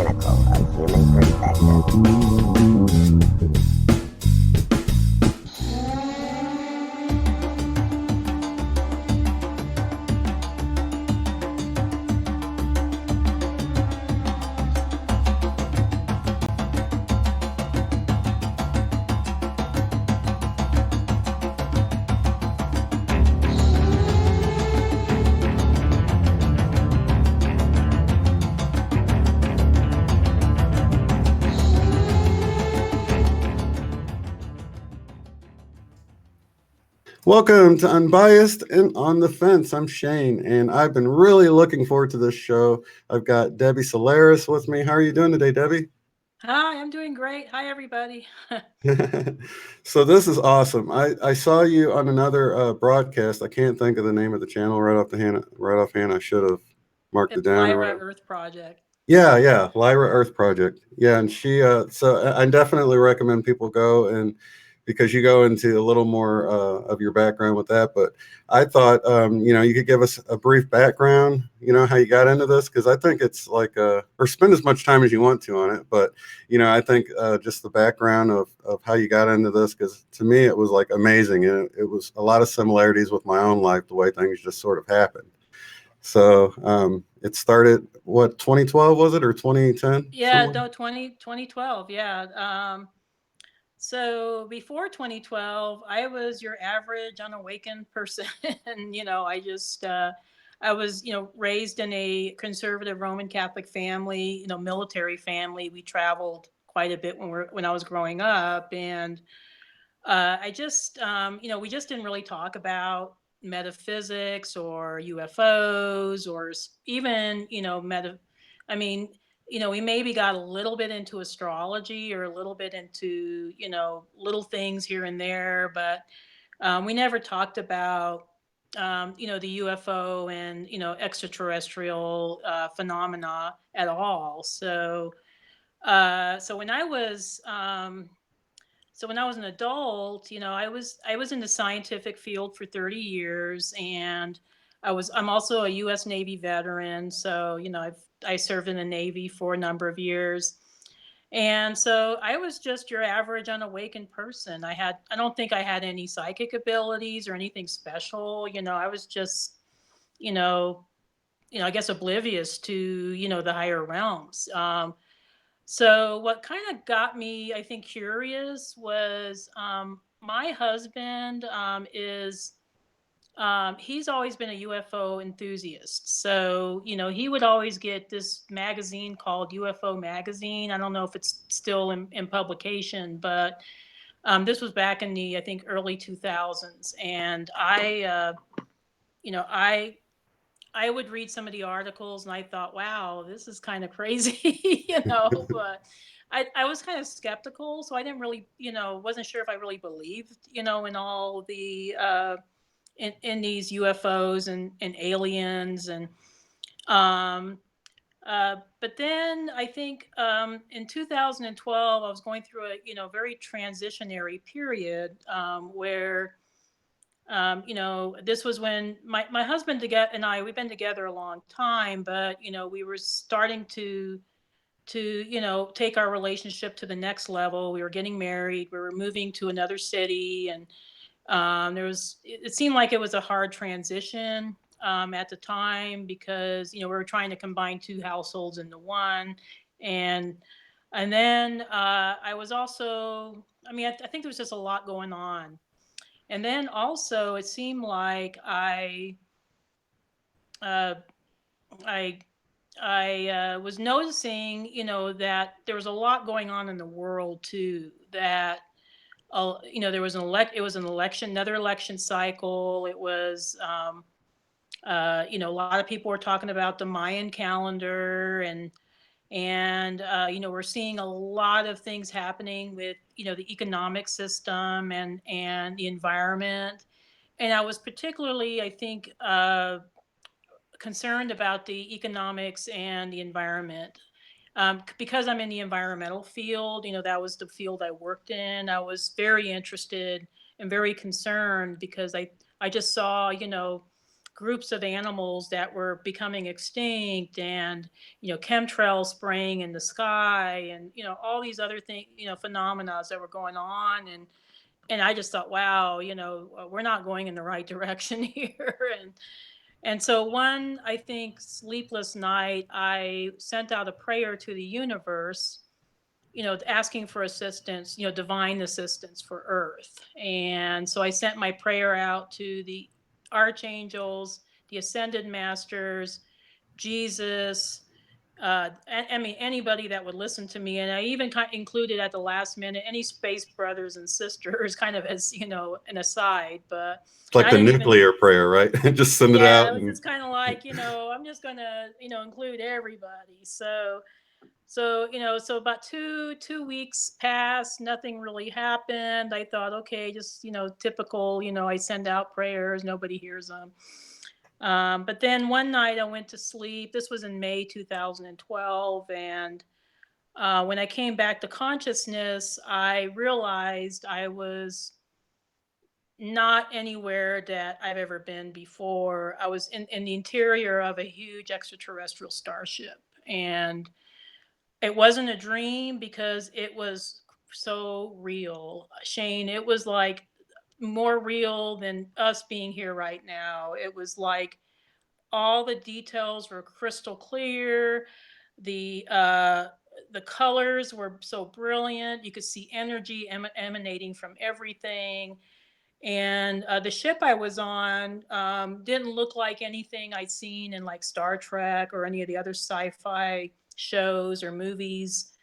pinnacle of human perfection. Welcome to Unbiased and On the Fence. I'm Shane, and I've been really looking forward to this show. I've got Debbie Solaris with me. How are you doing today, Debbie? Hi, I'm doing great. Hi, everybody. So this is awesome. I saw you on another broadcast. I can't think of the name of the channel right offhand. I should have marked it It's down or Lyra whatever. Earth Project. Yeah, Lyra Earth Project. Yeah, and she. So I definitely recommend people go and because you go into a little more of your background with that. But I thought, you could give us a brief background. How you got into this because I think it's like or spend as much time as you want to on it. But I think just the background of how you got into this because to me it was like amazing. It was a lot of similarities with my own life, the way things just sort of happened. So it started, what, 2012 was it or 2010? Yeah, no, 2012. Yeah. So before 2012, I was your average unawakened person. I was, raised in a conservative Roman Catholic family, military family. We traveled quite a bit when I was growing up. And we just didn't really talk about metaphysics or UFOs or even, I mean, we maybe got a little bit into astrology or a little bit into, little things here and there, but we never talked about, the UFO and, extraterrestrial phenomena at all. So when I was, so when I was an adult, I was in the scientific field for 30 years, and I'm also a U.S. Navy veteran. So I served in the Navy for a number of years, and so I was just your average unawakened person. I don't think I had any psychic abilities or anything special. I was just you know I guess oblivious to the higher realms. So what kind of got me, I think, curious was my husband is he's always been a UFO enthusiast. So he would always get this magazine called UFO Magazine. I don't know if it's still in publication, but this was back in the I think early 2000s, and you know I I would read some of the articles and I thought, wow, this is kind of crazy, but I was kind of skeptical. So I didn't really, wasn't sure if I really believed, in all the, in these UFOs and aliens. Um, but then I think in 2012, I was going through a, very transitionary period where this was when my husband and I, we've been together a long time, but, we were starting to, take our relationship to the next level. We were getting married. We were moving to another city. And it seemed like it was a hard transition at the time because, we were trying to combine two households into one. And, and then I was also, I think there was just a lot going on. And then also, it seemed like uh, I, I was noticing, that there was a lot going on in the world too. That there was it was an election, another election cycle. It was, a lot of people were talking about the Mayan calendar, and we're seeing a lot of things happening with the economic system and the environment. And I was particularly, I think, concerned about the economics and the environment. Because I'm in the environmental field, that was the field I worked in. I was very interested and very concerned because I just saw, groups of animals that were becoming extinct, and chemtrails spraying in the sky, and all these other things, phenomena that were going on. And I just thought, wow, we're not going in the right direction here. And so one, I think, sleepless night, I sent out a prayer to the universe, asking for assistance, divine assistance for Earth. And so I sent my prayer out to the archangels, the ascended masters, Jesus. I mean, anybody that would listen to me. And I even included at the last minute any space brothers and sisters, kind of as, an aside. But It's like I the didn't even. nuclear prayer, right? Just send it Yeah, out. it was And just kind of like, I'm just going to, include everybody. So about two weeks passed, nothing really happened. I thought, okay, just typical. I send out prayers, nobody hears them. But then one night I went to sleep. This was in May 2012, and when I came back to consciousness, I realized I was not anywhere that I've ever been before. I was in the interior of a huge extraterrestrial starship, and it wasn't a dream because it was so real, Shane. It was like more real than us being here right now. It was like all the details were crystal clear. The colors were so brilliant. You could see energy emanating from everything. And the ship I was on didn't look like anything I'd seen in like Star Trek or any of the other sci-fi shows or movies.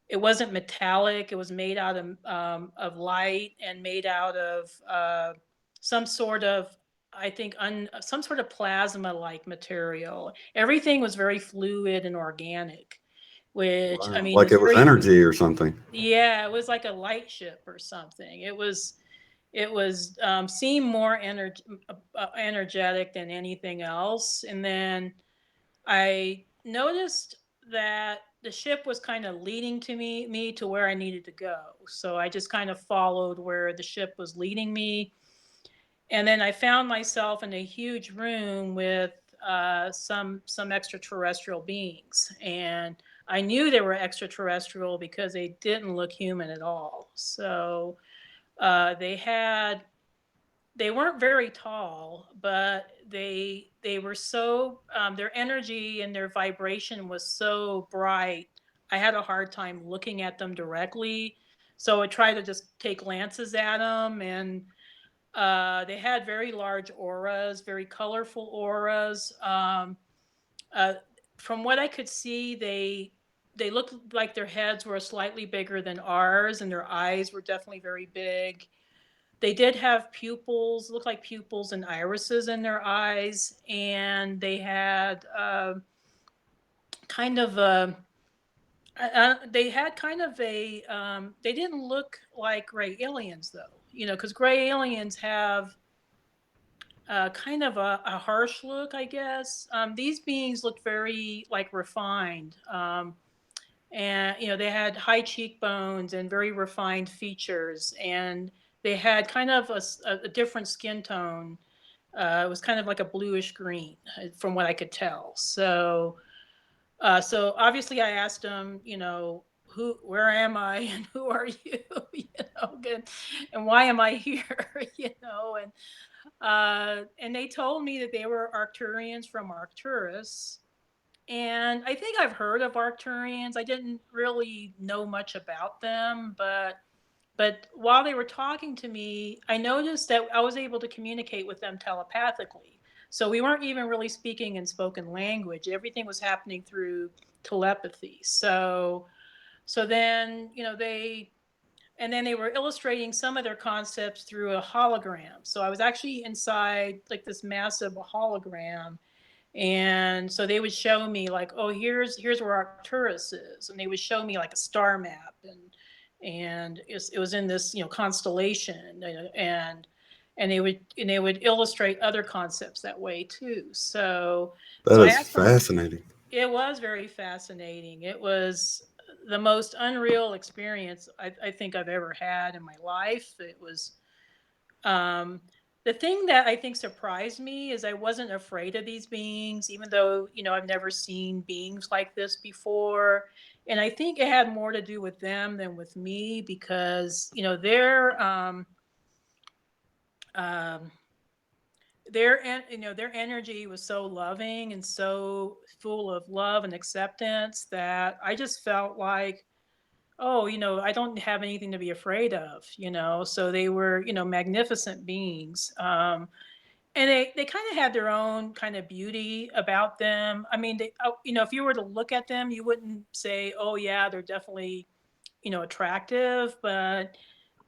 It wasn't metallic. It was made out of light, and made out of some sort of, I think, some sort of plasma-like material. Everything was very fluid and organic, which, I wow, mean, like is it was very. energy or something. Yeah, it was like a light ship or something. It was seemed more energetic than anything else. And then I noticed that the ship was kind of leading to me to where I needed to go. So I just kind of followed where the ship was leading me. And then I found myself in a huge room with some extraterrestrial beings, and I knew they were extraterrestrial because they didn't look human at all. So they had they weren't very tall, but they were so their energy and their vibration was so bright. I had a hard time looking at them directly, so I tried to just take glances at them. And they had very large auras, very colorful auras. Uh, from what I could see, they looked like their heads were slightly bigger than ours, and their eyes were definitely very big. They did have pupils, looked like pupils and irises in their eyes, and they had kind of a. They had kind of a. They didn't look like gray aliens, though. Because gray aliens have kind of a harsh look, I guess. These beings looked very like refined. And they had high cheekbones and very refined features, and they had kind of a different skin tone. It was kind of like a bluish green, from what I could tell. So obviously I asked them, where am I and who are you, and why am I here, and they told me that they were Arcturians from Arcturus. And I think I've heard of Arcturians. I didn't really know much about them, but while they were talking to me, I noticed that I was able to communicate with them telepathically. So we weren't even really speaking in spoken language. Everything was happening through telepathy. So then, they were illustrating some of their concepts through a hologram. So I was actually inside like this massive hologram, and so they would show me like, oh, here's where Arcturus is, and they would show me like a star map, and it was in this constellation, and they would illustrate other concepts that way too. So That I is asked them. fascinating. It was very fascinating. It was the most unreal experience I think I've ever had in my life. It was um, the thing that I think surprised me is I wasn't afraid of these beings, even though, I've never seen beings like this before. And I think it had more to do with them than with me because, um, their energy was so loving and so full of love and acceptance that I just felt like, oh, I don't have anything to be afraid of. So they were, magnificent beings. And they kind of had their own kind of beauty about them. I mean, if you were to look at them, you wouldn't say, "Oh yeah, they're definitely, attractive," but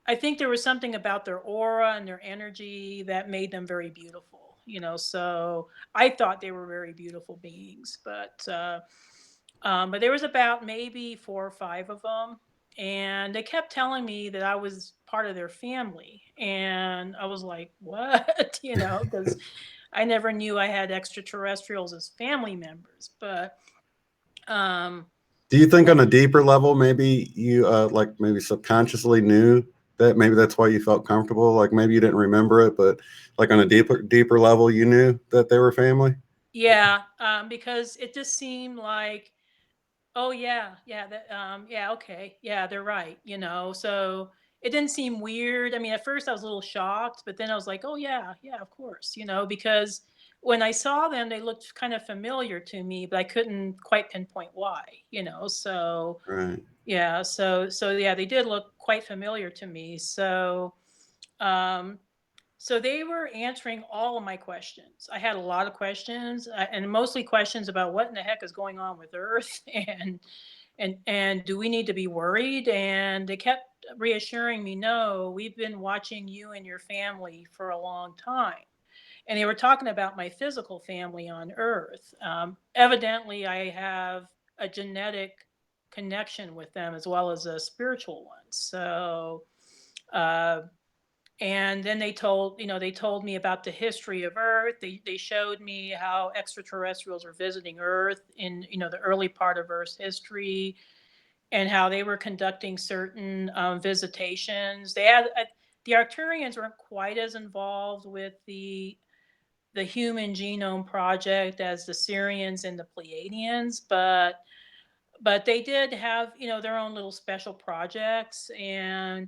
I think there was something about their aura and their energy that made them very beautiful. So I thought they were very beautiful beings, but there was about maybe 4 or 5 of them, and they kept telling me that I was part of their family, and I was like, "What?" Because I never knew I had extraterrestrials as family members. Um, Do you think but on a deeper level, maybe you like maybe subconsciously knew that maybe that's why you felt comfortable? Like maybe you didn't remember it, but like on a deeper level, you knew that they were family. yeah, because it just seemed like, oh yeah, yeah, yeah, okay, yeah, they're right. So it didn't seem weird. I mean, at first I was a little shocked, but then I was like, oh yeah, yeah, of course. Because when I saw them, they looked kind of familiar to me, but I couldn't quite pinpoint why. So Right. yeah, so yeah, they did look quite familiar to me. Um, so they were answering all of my questions. I had a lot of questions, and mostly questions about what in the heck is going on with Earth, and do we need to be worried? And they kept reassuring me, no, we've been watching you and your family for a long time. And they were talking about my physical family on Earth. Evidently, I have a genetic connection with them as well as a spiritual one. So. Uh, and then they told me about the history of Earth. They showed me how extraterrestrials were visiting Earth in the early part of Earth's history, and how they were conducting certain visitations. The Arcturians weren't quite as involved with the Human Genome Project as the Syrians and the Pleiadians, but they did have their own little special projects. And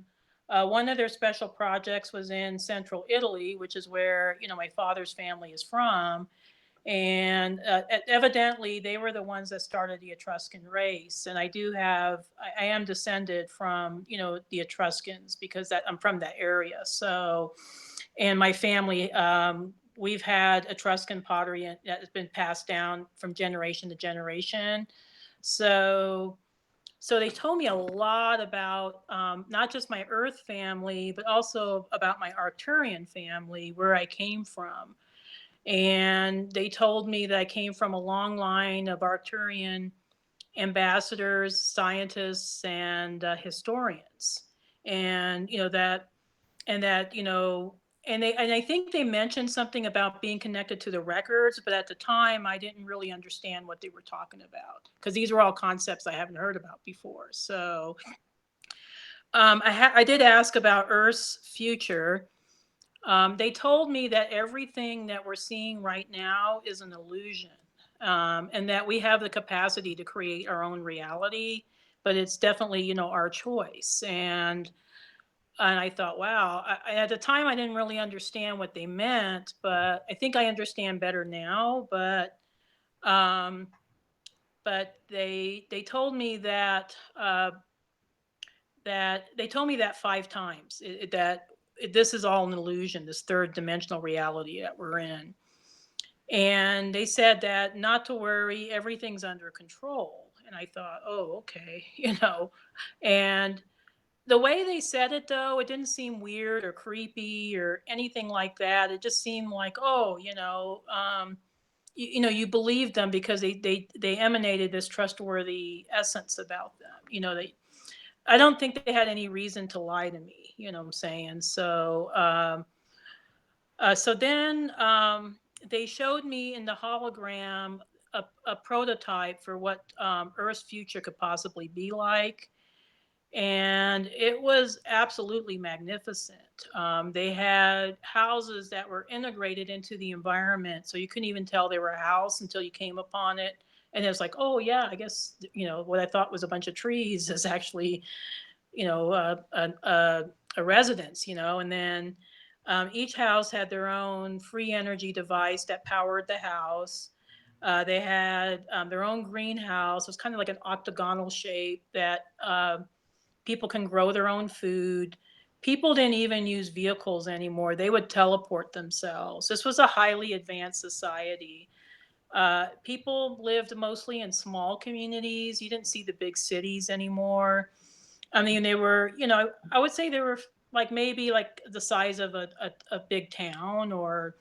one of their special projects was in central Italy, which is where my father's family is from. And evidently they were the ones that started the Etruscan race. And I am descended from the Etruscans because I'm from that area. So, and my family, we've had Etruscan pottery that has been passed down from generation to generation. So, so they told me a lot about not just my Earth family, but also about my Arcturian family, where I came from. And they told me that I came from a long line of Arcturian ambassadors, scientists, and historians. And that and I think they mentioned something about being connected to the records, but at the time I didn't really understand what they were talking about because these were all concepts I haven't heard about before. So I did ask about Earth's future. They told me that everything that we're seeing right now is an illusion, and that we have the capacity to create our own reality, but it's definitely our choice. And I thought, wow. At the time, I didn't really understand what they meant, but I think I understand better now. Um, but they told me that 5 times this is all an illusion, this third dimensional reality that we're in. And they said that not to worry, everything's under control. And I thought, oh, okay, and the way they said it, though, it didn't seem weird or creepy or anything like that. It just seemed like, oh, you believed them because they emanated this trustworthy essence about them. I don't think they had any reason to lie to me. You know what I'm saying? So then they showed me in the hologram a prototype for what Earth's future could possibly be like. and it was absolutely magnificent. They had houses that were integrated into the environment, so you couldn't even tell they were a house until you came upon it. And it was like, oh yeah, I guess what I thought was a bunch of trees is actually a residence. And then each house had their own free energy device that powered the house. They had their own greenhouse. It was kind of like an octagonal shape that people can grow their own food. People didn't even use vehicles anymore. They would teleport themselves. This was a highly advanced society. People lived mostly in small communities. You didn't see the big cities anymore. I mean, they were, I would say they were like maybe like the size of a big town, or,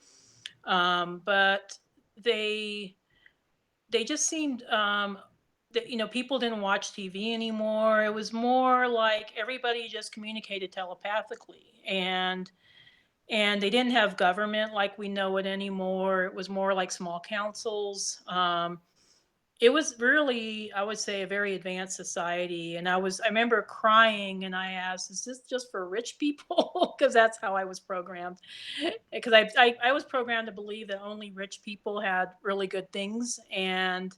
but they they just seemed that people didn't watch TV anymore. It was more like everybody just communicated telepathically, and they didn't have government like we know it anymore. It was more like small councils. It was really, I would say, a very advanced society. And I remember crying, and I asked, is this just for rich people? Because that's how I was programmed. Because I was programmed to believe that only rich people had really good things. And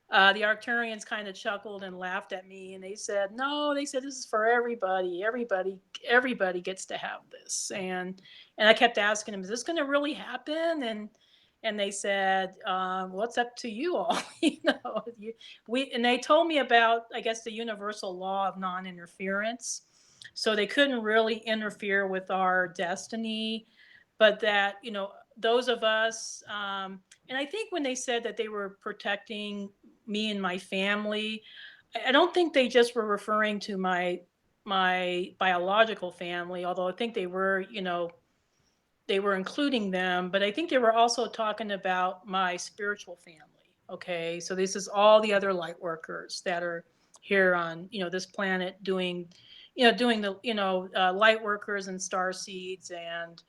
the Arcturians kind of chuckled and laughed at me, and they said, "No," they said, "this is for everybody. Everybody gets to have this." And I kept asking them, "Is this going to really happen?" And they said, "Well, it's up to you all." And they told me about, I guess, the universal law of non-interference. So they couldn't really interfere with our destiny, but that those of us, and I think when they said that they were protecting me and my family, I don't think they just were referring to my biological family, although I think they were including them, but I think they were also talking about my spiritual family. Okay, so this is all the other light workers that are here on this planet doing the light workers and star seeds, and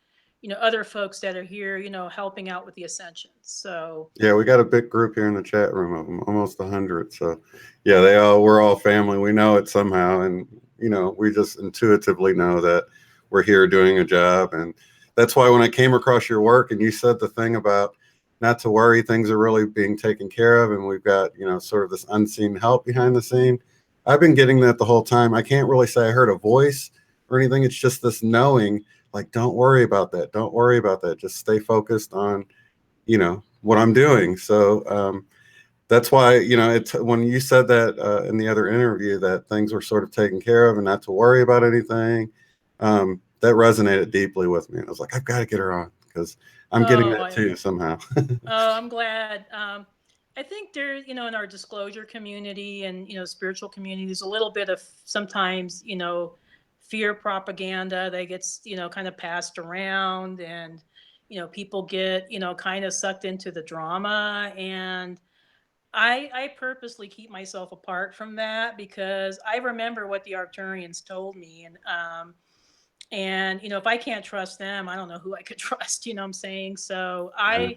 other folks that are here helping out with the ascension. So Yeah, we got a big group here in the chat room of them, almost 100. So, yeah, we're all family. We know it somehow, and we just intuitively know that we're here doing a job, and that's why when I came across your work and you said the thing about not to worry, things are really being taken care of, and we've got sort of this unseen help behind the scene. I've been getting that the whole time. I can't really say I heard a voice or anything. It's just this knowing, like, don't worry about that. Don't worry about that. Just stay focused on what I'm doing. So that's why it's when you said that in the other interview that things were sort of taken care of and not to worry about anything. That resonated deeply with me. And I was like, I've got to get her on because I'm getting oh that too somehow. I'm glad. I think there, in our disclosure community and spiritual community, there's a little bit of sometimes fear propaganda that gets kind of passed around, and people get kind of sucked into the drama. And I purposely keep myself apart from that, because I remember what the Arcturians told me, and if I can't trust them, I don't know who I could trust. You know what I'm saying? So Yeah.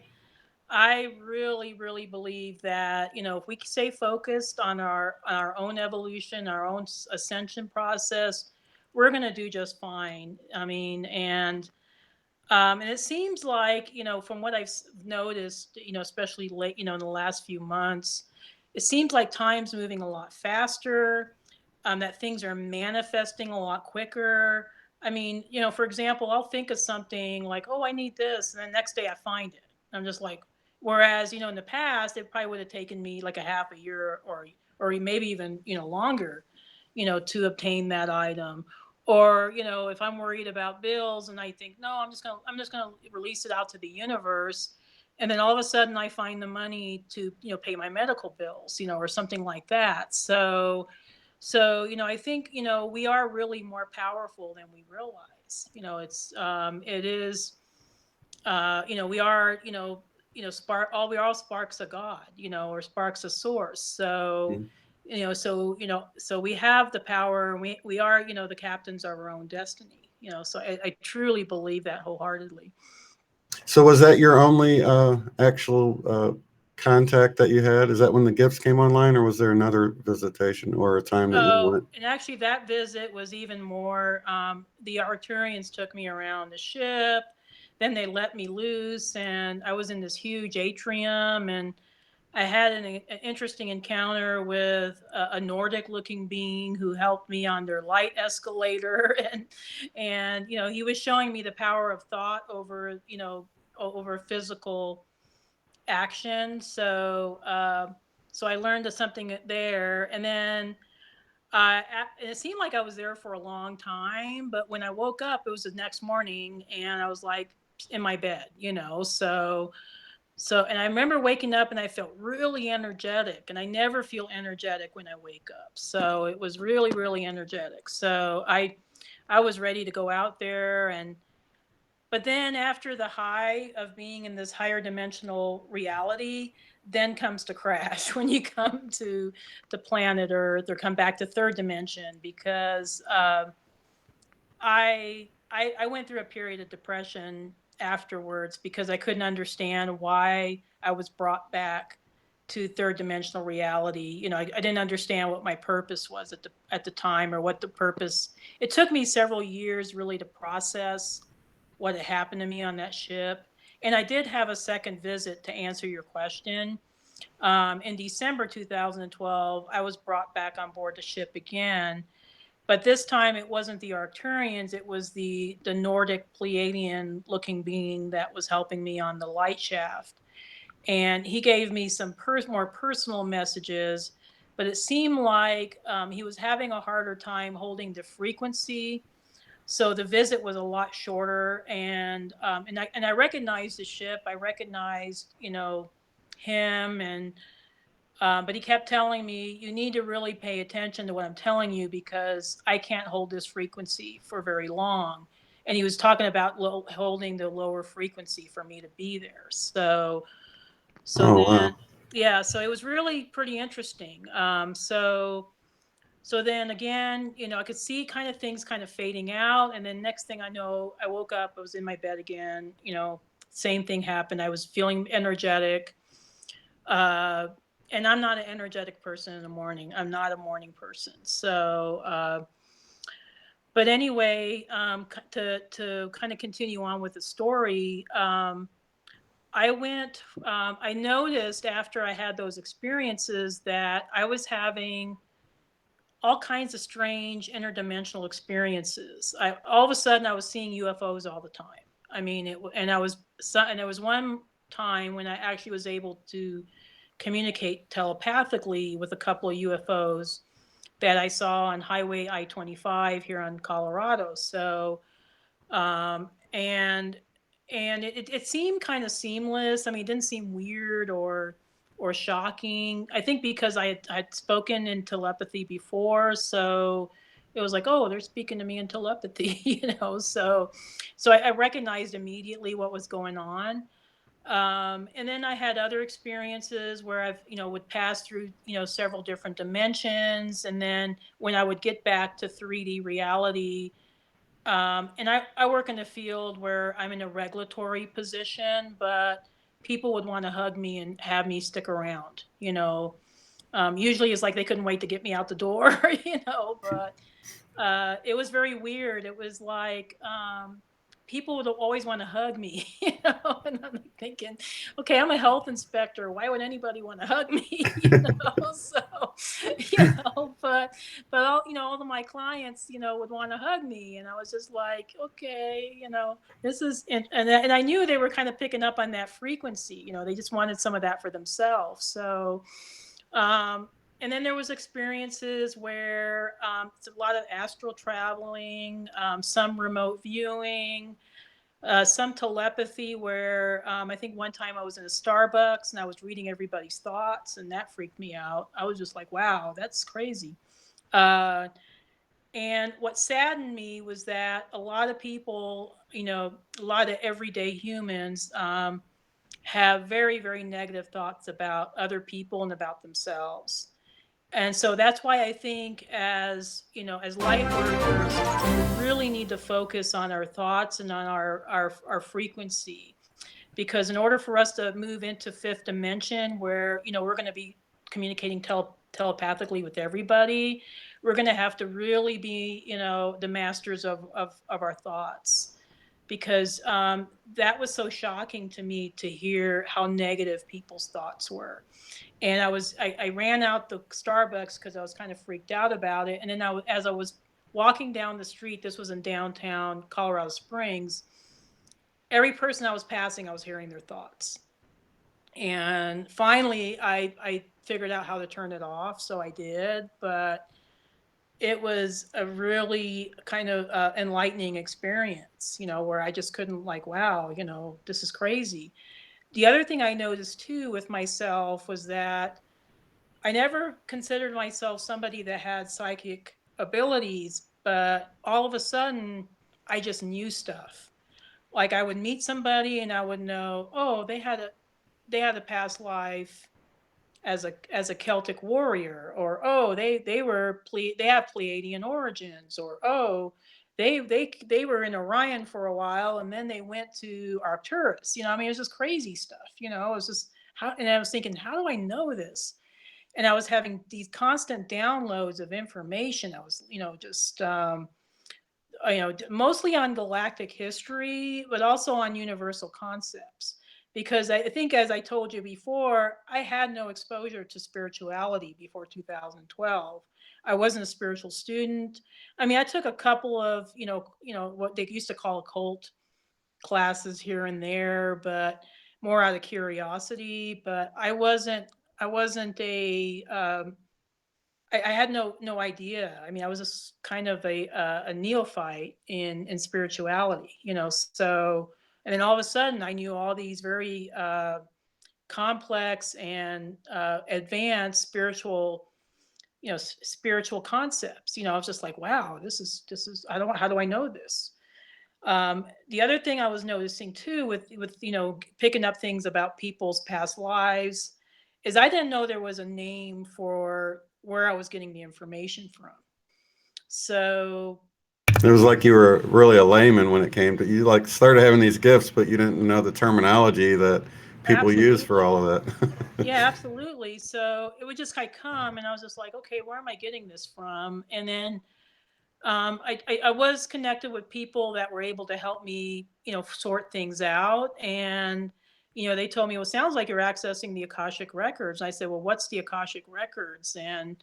I really, really believe that if we stay focused on our own evolution, our own ascension process, we're going to do just fine. I mean, and it seems like from what I've noticed, especially late, in the last few months, it seems like time's moving a lot faster. That things are manifesting a lot quicker. I mean, for example, I'll think of something like, "Oh, I need this," and the next day I find it. I'm just like, whereas in the past, it probably would have taken me like a half a year, or maybe even longer, to obtain that item. Or if I'm worried about bills and I think, no, I'm just gonna release it out to the universe, and then all of a sudden I find the money to pay my medical bills, or something like that. So I think we are really more powerful than we realize. It is we are we are all sparks of God, or sparks of source. So Mhm. so we have the power, and we are the captains of our own destiny. So I truly believe that wholeheartedly. So was that your only actual contact that you had? Is that when the gifts came online, or was there another visitation or a time that you Oh, went? and actually, that visit was even more. The Arcturians took me around the ship. Then they let me loose, and I was in this huge atrium, and I had an interesting encounter with a Nordic-looking being who helped me on their light escalator, and he was showing me the power of thought over over physical action. So I learned something there, and then it seemed like I was there for a long time. But when I woke up, it was the next morning, and I was like in my bed. And I remember waking up and I felt really energetic, and I never feel energetic when I wake up. So it was really, really energetic. So I was ready to go out there. But then after the high of being in this higher dimensional reality, then comes the crash when you come to planet Earth or come back to third dimension, because I went through a period of depression afterwards because I couldn't understand why I was brought back to third dimensional reality. I didn't understand what my purpose was at the time, or what the purpose. It took me several years really to process what had happened to me on that ship. And I did have a second visit to answer your question. In December 2012, I was brought back on board the ship again, but this time it wasn't the Arcturians, it was the Nordic Pleiadian looking being that was helping me on the light shaft. And he gave me some more personal messages, but it seemed like he was having a harder time holding the frequency. So the visit was a lot shorter, and I recognized the ship. I recognized him, and but he kept telling me, you need to really pay attention to what I'm telling you, because I can't hold this frequency for very long. And he was talking about holding the lower frequency for me to be there. So Oh then, wow. yeah, so it was really pretty interesting. So then again, I could see kind of things kind of fading out. And then next thing I know, I woke up, I was in my bed again, same thing happened. I was feeling energetic. Uh, and I'm not an energetic person in the morning. I'm not a morning person. But anyway, to kind of continue on with the story, I noticed after I had those experiences that I was having all kinds of strange interdimensional experiences. All of a sudden I was seeing UFOs all the time. I mean, and there was one time when I actually was able to communicate telepathically with a couple of UFOs that I saw on Highway I-25 here in Colorado. And it seemed kind of seamless. I mean, it didn't seem weird or shocking. I think because I'd spoken in telepathy before, so it was like, oh, they're speaking to me in telepathy, So I recognized immediately what was going on. And then I had other experiences where would pass through, several different dimensions. And then when I would get back to 3D reality, and I work in a field where I'm in a regulatory position, but people would want to hug me and have me stick around. Usually it's like they couldn't wait to get me out the door, but it was very weird. It was like people would always want to hug me, and I'm like thinking, okay, I'm a health inspector. Why would anybody want to hug me? So, but all of my clients, would want to hug me, and I was just like, okay, this is, and I knew they were kind of picking up on that frequency. They just wanted some of that for themselves. Um, and then there was experiences where it's a lot of astral traveling, some remote viewing, some telepathy where I think one time I was in a Starbucks and I was reading everybody's thoughts, and that freaked me out. I was just like, wow, that's crazy. Uh, and what saddened me was that a lot of people, a lot of everyday humans have very, very negative thoughts about other people and about themselves. And so that's why I think as light workers, we really need to focus on our thoughts and on our frequency, because in order for us to move into fifth dimension, where we're going to be communicating telepathically with everybody, we're going to have to really be the masters of our thoughts, because that was so shocking to me to hear how negative people's thoughts were. And I ran out the Starbucks because I was kind of freaked out about it. And then as I was walking down the street, this was in downtown Colorado Springs, every person I was passing, I was hearing their thoughts. And finally, I figured out how to turn it off, so I did. But it was a really kind of enlightening experience, where I just couldn't, like, wow, this is crazy. The other thing I noticed too with myself was that I never considered myself somebody that had psychic abilities, but all of a sudden I just knew stuff. Like, I would meet somebody and I would know, oh, they had a past life as a Celtic warrior, or oh, they have Pleiadian origins, or oh, they were in Orion for a while and then they went to Arcturus. I mean, it was just crazy stuff. It was just how, and I was thinking, how do I know this? And I was having these constant downloads of information. I was, just mostly on galactic history, but also on universal concepts. Because I think, as I told you before, I had no exposure to spirituality before 2012. I wasn't a spiritual student. I mean, I took a couple of, what they used to call occult classes here and there, but more out of curiosity. But I wasn't I had no idea. I mean, I was just kind of a neophyte in spirituality, So, and then all of a sudden, I knew all these very complex and advanced spiritual concepts. I was just like, wow, this is. I don't. How do I know this? The other thing I was noticing too, with picking up things about people's past lives, is I didn't know there was a name for where I was getting the information from. So It was like you were really a layman when it came to, you like started having these gifts, but you didn't know the terminology that people use for all absolutely, of that. yeah, absolutely. So it would just kind of come, and I was just like, okay, where am I getting this from? And then I was connected with people that were able to help me, sort things out. And, they told me, well, it sounds like you're accessing the Akashic Records. And I said, well, what's the Akashic Records? And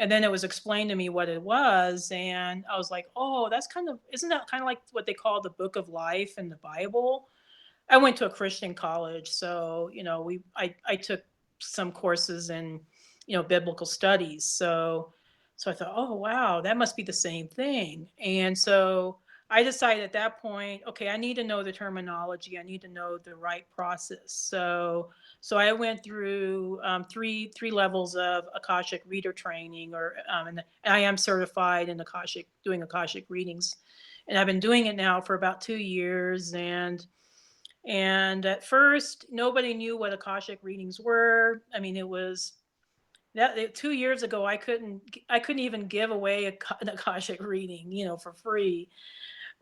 then it was explained to me what it was. And I was like, oh, isn't that kind of like what they call the Book of Life in the Bible? I went to a Christian college. So, I took some courses in, biblical studies. So I thought, oh wow, that must be the same thing. And so I decided at that point, okay, I need to know the terminology. I need to know the right process. So I went through three levels of Akashic Reader training, and I am certified in doing Akashic readings, and I've been doing it now for about 2 years. And at first, nobody knew what Akashic readings were. I mean, it was that 2 years ago, I couldn't even give away an Akashic reading, for free.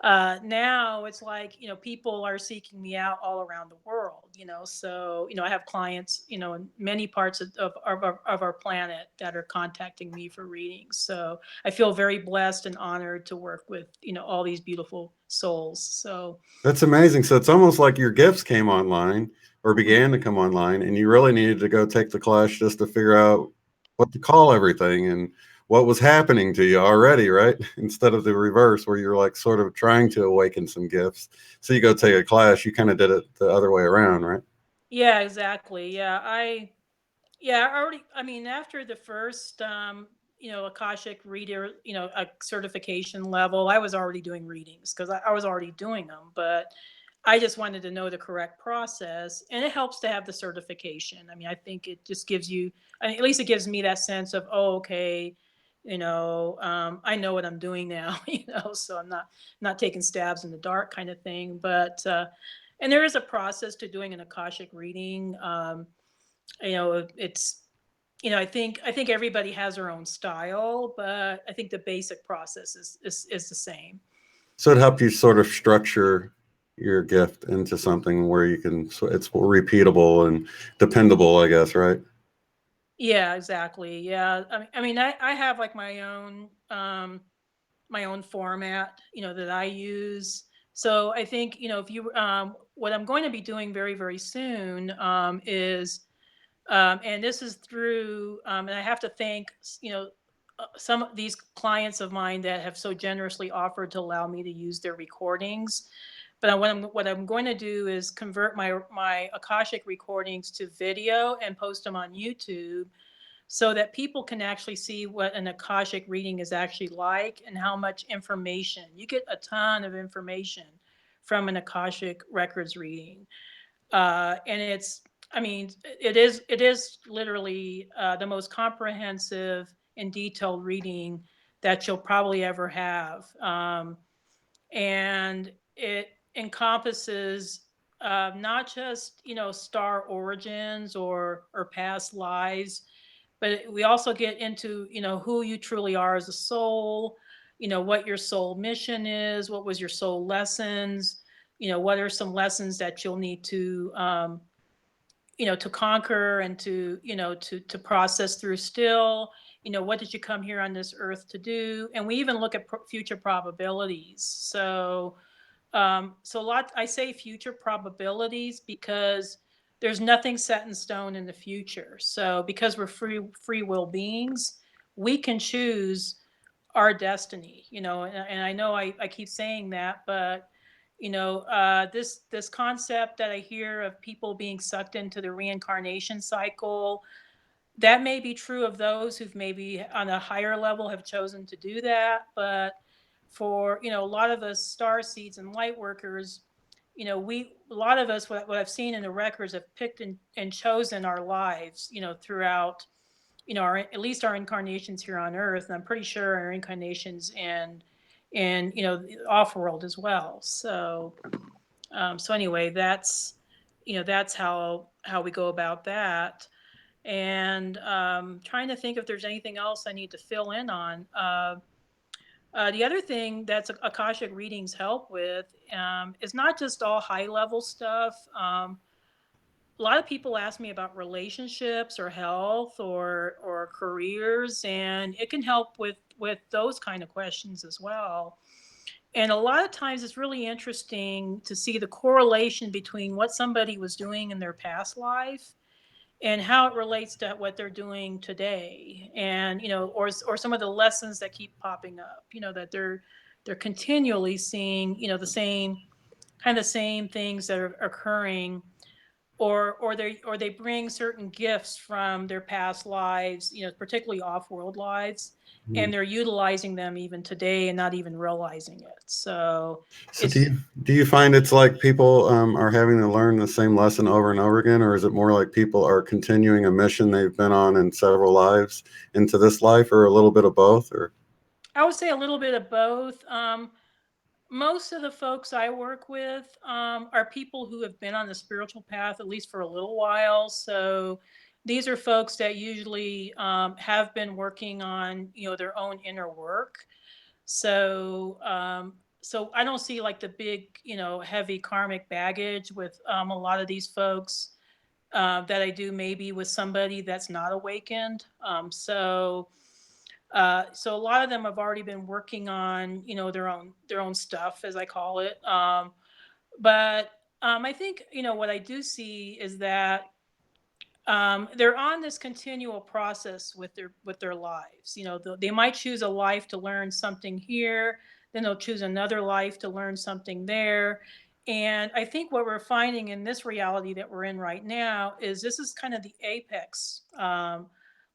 Now it's like, people are seeking me out all around the world, so, I have clients, in many parts of our planet that are contacting me for readings. So I feel very blessed and honored to work with, all these beautiful souls. So, That's amazing. So it's almost like your gifts came online or mhm. began to come online, and you really needed to go take the class just to figure out what to call everything and what was happening to you already, right? Instead of the reverse, where you're like sort of trying to awaken some gifts. So you go take a class, you kind of did it the other way around, right? Yeah, exactly. Yeah, I already. I mean, after the first, Akashic Reader, a certification level, I was already doing readings because I was already doing them. But I just wanted to know the correct process, and it helps to have the certification. I mean, I think it just gives you, I mean, at least it gives me that sense of, oh, okay, I know what I'm doing now. So I'm not taking stabs in the dark kind of thing. But and there is a process to doing an Akashic reading. It's I think everybody has their own style, but I think the basic process is the same. So it helped you sort of structure your gift into something where you can, so it's repeatable and dependable, I guess, right? Yeah, exactly. Yeah. I have like my own format, that I use. So I think, if you, what I'm going to be doing very, very soon, is, and this is through, and I have to thank, some of these clients of mine that have so generously offered to allow me to use their recordings. But what I'm going to do is convert my Akashic recordings to video and post them on YouTube, so that people can actually see what an Akashic reading is actually like and how much information you get. A ton of information from an Akashic Records reading. And it is literally the most comprehensive and detailed reading that you'll probably ever have. And it encompasses, not just, star origins or past lives, but we also get into, who you truly are as a soul, what your soul mission is, what was your soul lessons, what are some lessons that you'll need to, to conquer and to, to process through still. What did you come here on this earth to do? And we even look at future probabilities. So a lot, I say future probabilities because there's nothing set in stone in the future. So because we're free will beings, we can choose our destiny. And I know I keep saying that, but this concept that I hear of people being sucked into the reincarnation cycle, that may be true of those who've maybe on a higher level have chosen to do that. But for, a lot of us star seeds and light workers, a lot of us, what I've seen in the records, have picked and chosen our lives, throughout, at least our incarnations here on earth. And I'm pretty sure our incarnations and off world as well. So anyway, that's how we go about that. And trying to think if there's anything else I need to fill in on. The other thing that's Akashic readings help with, is not just all high level stuff. A lot of people ask me about relationships or health or careers, and it can help with those kind of questions as well. And a lot of times it's really interesting to see the correlation between what somebody was doing in their past life and how it relates to what they're doing today. And or some of the lessons that keep popping up, that they're continually seeing, the same things that are occurring, or they bring certain gifts from their past lives, particularly off-world lives, Mhm. and they're utilizing them even today and not even realizing it. So So it's do you find it's like people are having to learn the same lesson over and over again, or is it more like people are continuing a mission they've been on in several lives into this life, or a little bit of both? Or I would say a little bit of both. Most of the folks I work with, are people who have been on the spiritual path at least for a little while. So these are folks that usually, have been working on, their own inner work. So I don't see like the big, heavy karmic baggage with, a lot of these folks, that I do maybe with somebody that's not awakened. So a lot of them have already been working on, their own stuff, as I call it. But I think, what I do see is that, they're on this continual process with their lives. They might choose a life to learn something here, then they'll choose another life to learn something there. And I think what we're finding in this reality that we're in right now is this is kind of the apex,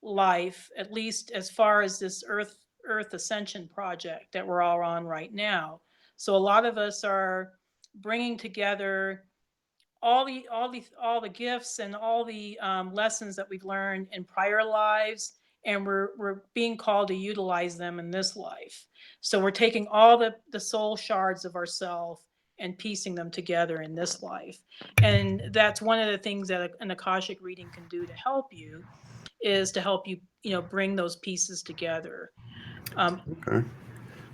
life, at least as far as this Earth Ascension project that we're all on right now. So a lot of us are bringing together all the gifts and all the, lessons that we've learned in prior lives, and we're being called to utilize them in this life. So we're taking all the soul shards of ourself and piecing them together in this life. And that's one of the things that an Akashic reading can do to help you, is to help you, bring those pieces together. um, okay.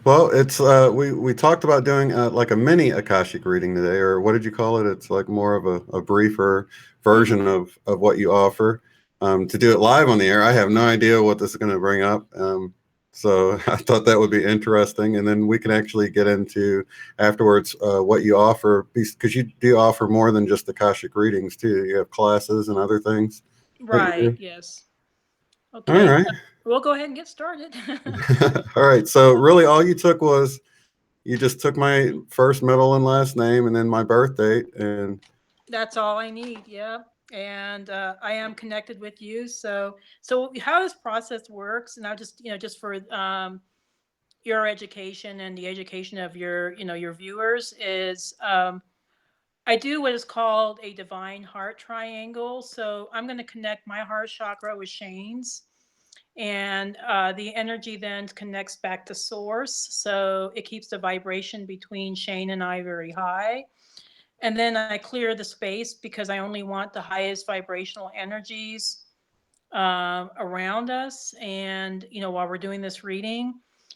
Well, it's we talked about doing like a mini Akashic reading today, or what did you call it? It's like more of a briefer Hmm. version of what you offer. To do it live on the air, I have no idea what this is going to bring up. So I thought that would be interesting, and then we can actually get into afterwards what you offer, because you do offer more than just Akashic readings too. You have classes and other things that you Right. do. Yes. All Okay. right, We'll go ahead and get started. all right. So really, all you took was you just took my first, middle, and last name, and then my birth date, and That's all I need. Yeah. And I am connected with you. So how this process works, and I'll just, just for your education and the education of your viewers is I do what is called a divine heart triangle. So I'm going to connect my heart chakra with Shane's, and the energy then connects back to source. So it keeps the vibration between Shane and I very high. And then I clear the space because I only want the highest vibrational energies around us. And, while we're doing this reading,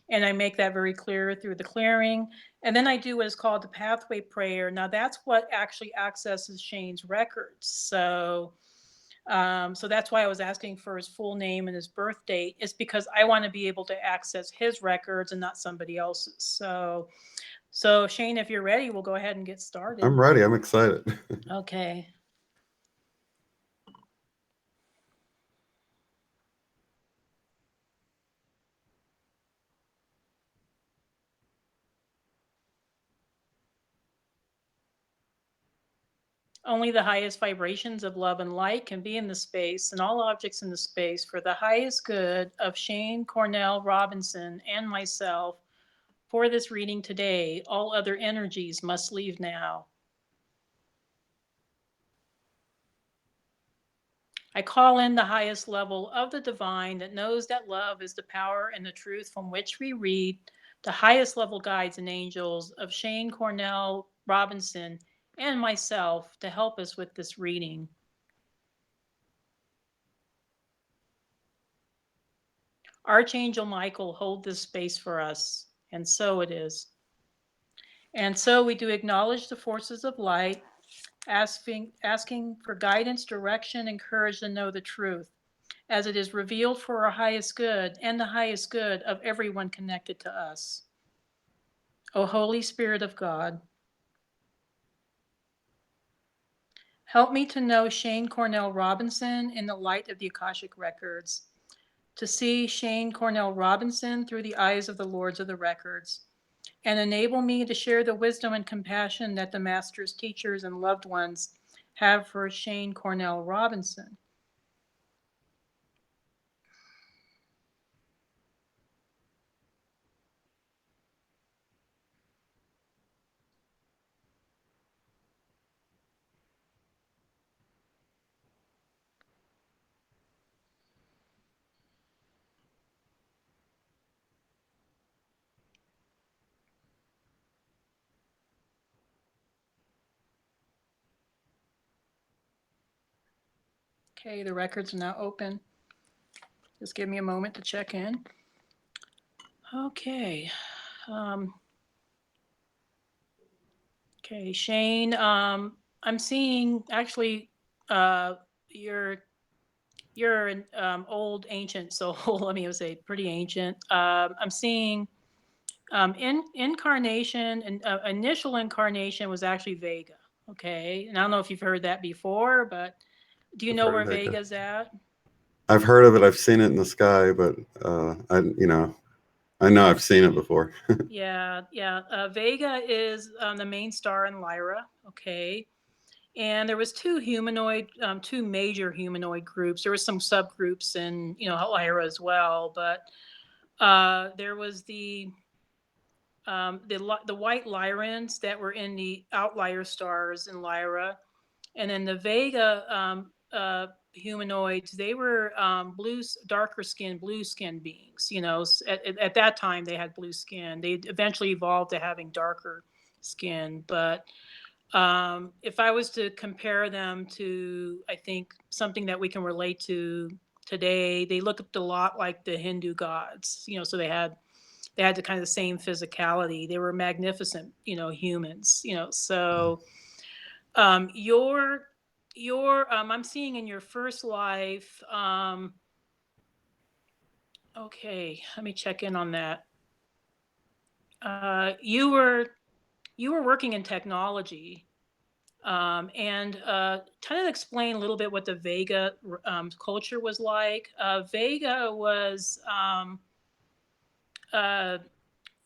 and I make that very clear through the clearing. And then I do what is called the pathway prayer. Now, that's what actually accesses Shane's records. So that's why I was asking for his full name and his birth date. It's because I want to be able to access his records and not somebody else's. So Shane, if you're ready, we'll go ahead and get started. I'm ready. I'm excited. Okay. Only the highest vibrations of love and light can be in the space and all objects in the space for the highest good of Shane Cornell Robinson and myself. For this reading today, all other energies must leave now. I call in the highest level of the divine that knows that love is the power and the truth from which we read, the highest level guides and angels of Shane Cornell Robinson and myself to help us with this reading. Archangel Michael, hold this space for us. And so it is. And so we do acknowledge the forces of light, asking for guidance, direction, and courage to know the truth, as it is revealed for our highest good and the highest good of everyone connected to us. O Holy Spirit of God, help me to know Shane Cornell Robinson in the light of the Akashic Records, to see Shane Cornell Robinson through the eyes of the Lords of the Records, and enable me to share the wisdom and compassion that the Master's teachers and loved ones have for Shane Cornell Robinson. Okay, the records are now open. Just give me a moment to check in. Okay. Um, okay, Shane, I'm seeing actually uh, you're you're an old ancient soul. Let me say pretty ancient. I'm seeing incarnation and initial incarnation was actually Vega. Okay, and I don't know if you've heard that before, but do you I've know heard where of that. Vega's at? I've heard of it. I've seen it in the sky, but I know I've seen it before. Yeah, yeah. Vega is the main star in Lyra. Okay, and there was two major humanoid groups. There was some subgroups in Lyra as well, but there was the white Lyrans that were in the outlier stars in Lyra, and then the Vega humanoids. They were darker skin, blue skin beings. At that time they had blue skin. They eventually evolved to having darker skin, but if I was to compare them to, I think something that we can relate to today, they looked a lot like the Hindu gods. So they had they had the kind of the same physicality. They were magnificent, humans, so your I'm seeing in your first life, okay, let me check in on that. You were working in technology, and kind of explain a little bit what the Vega culture was like. Vega was uh,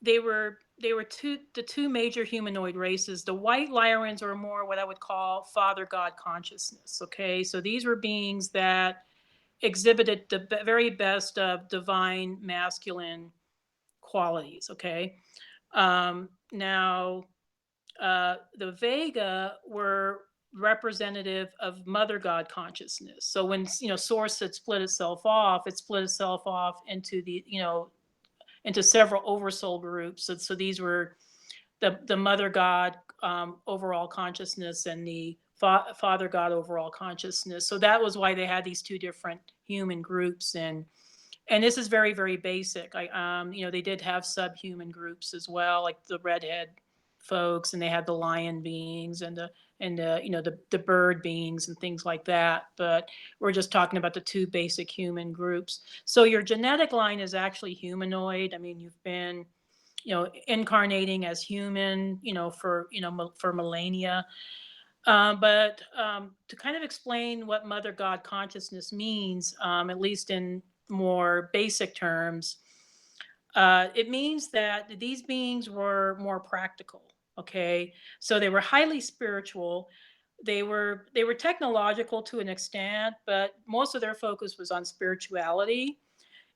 they were the two major humanoid races. The white Lyrans are more what I would call father god consciousness. Okay, so these were beings that exhibited the very best of divine masculine qualities. Okay, now the Vega were representative of mother god consciousness. So when Source had split itself off, into into several oversoul groups. So these were the mother god overall consciousness and the father god overall consciousness. So that was why they had these two different human groups. And this is very, very basic. They did have subhuman groups as well, like the redhead folks, and they had the lion beings and the bird beings and things like that. But we're just talking about the two basic human groups. So your genetic line is actually humanoid. I mean, you've been incarnating as human, for millennia. But to kind of explain what Mother God consciousness means, at least in more basic terms, it means that these beings were more practical. Okay, so they were highly spiritual. They were technological to an extent, but most of their focus was on spirituality.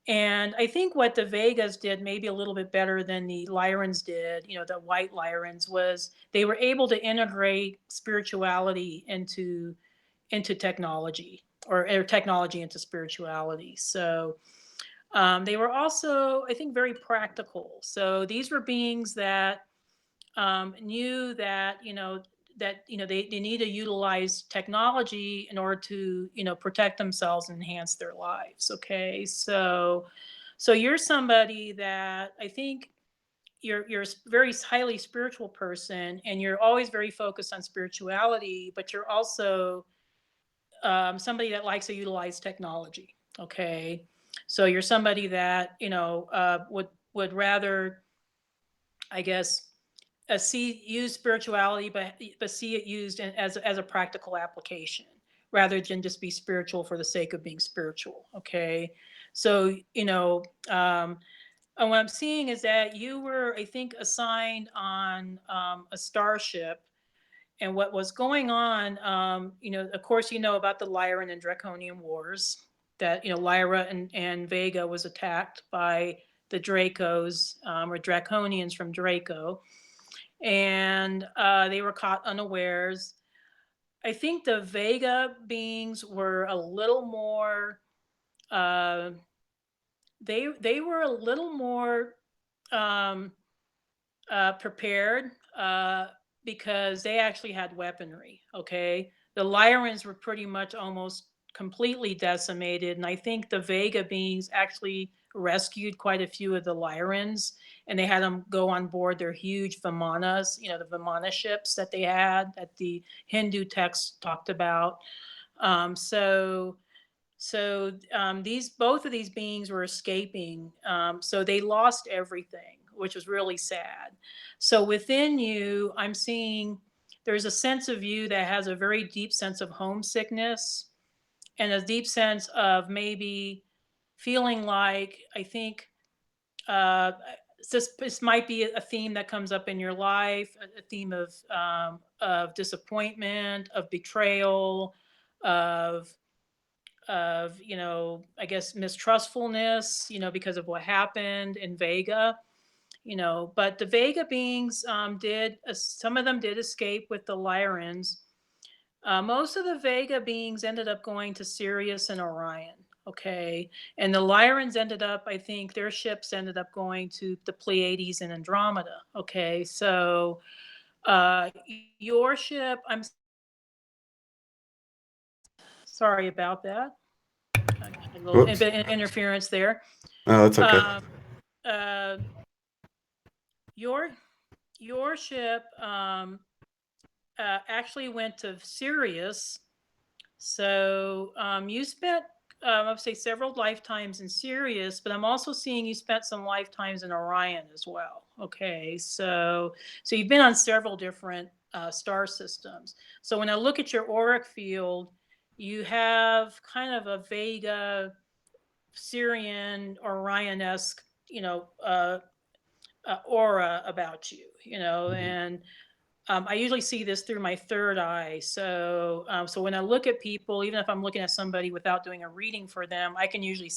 And I think what the Vegas did maybe a little bit better than the Lyrans did, the white Lyrans, was they were able to integrate spirituality into technology, or technology into spirituality. So they were also, I think, very practical. So these were beings that knew that they need to utilize technology in order to protect themselves and enhance their lives. Okay, so you're somebody that I think you're a very highly spiritual person, and you're always very focused on spirituality, but you're also somebody that likes to utilize technology. Okay, so you're somebody that would rather, I guess, use spirituality, but see it used as a practical application rather than just be spiritual for the sake of being spiritual. Okay, so and what I'm seeing is that you were, I think, assigned on a starship. And what was going on, of course, about the Lyran and Draconian wars, that, Lyra and Vega was attacked by the Dracos, or Draconians from Draco. And they were caught unawares. I think the Vega beings were a little more, uh, they were a little more um, prepared, because they actually had weaponry. Okay, the Lyrans were pretty much almost completely decimated, and I think the Vega beings actually rescued quite a few of the Lyrans, and they had them go on board their huge Vimanas, the Vimana ships that they had that the Hindu text talked about. So these both of these beings were escaping. So they lost everything, which was really sad. So within you, I'm seeing there's a sense of you that has a very deep sense of homesickness, and a deep sense of maybe feeling like, I think, uh, this might be a theme that comes up in your life, a theme of disappointment, of betrayal, of I guess, mistrustfulness, because of what happened in Vega. But the Vega beings did some of them did escape with the Lyrans. Most of the Vega beings ended up going to Sirius and Orion. Okay, and the Lyrans ended up, I think, their ships ended up going to the Pleiades and Andromeda. Okay, so your ship, I'm sorry about that. A little Whoops. bit interference there. Oh, that's okay. Um, uh, your your ship actually went to Sirius. So you spent, I would say, several lifetimes in Sirius, but I'm also seeing you spent some lifetimes in Orion as well. Okay, so you've been on several different star systems. So when I look at your auric field, you have kind of a Vega, Sirian, Orion-esque, aura about you. Mhm. And I usually see this through my third eye. So when I look at people, even if I'm looking at somebody without doing a reading for them, I can usually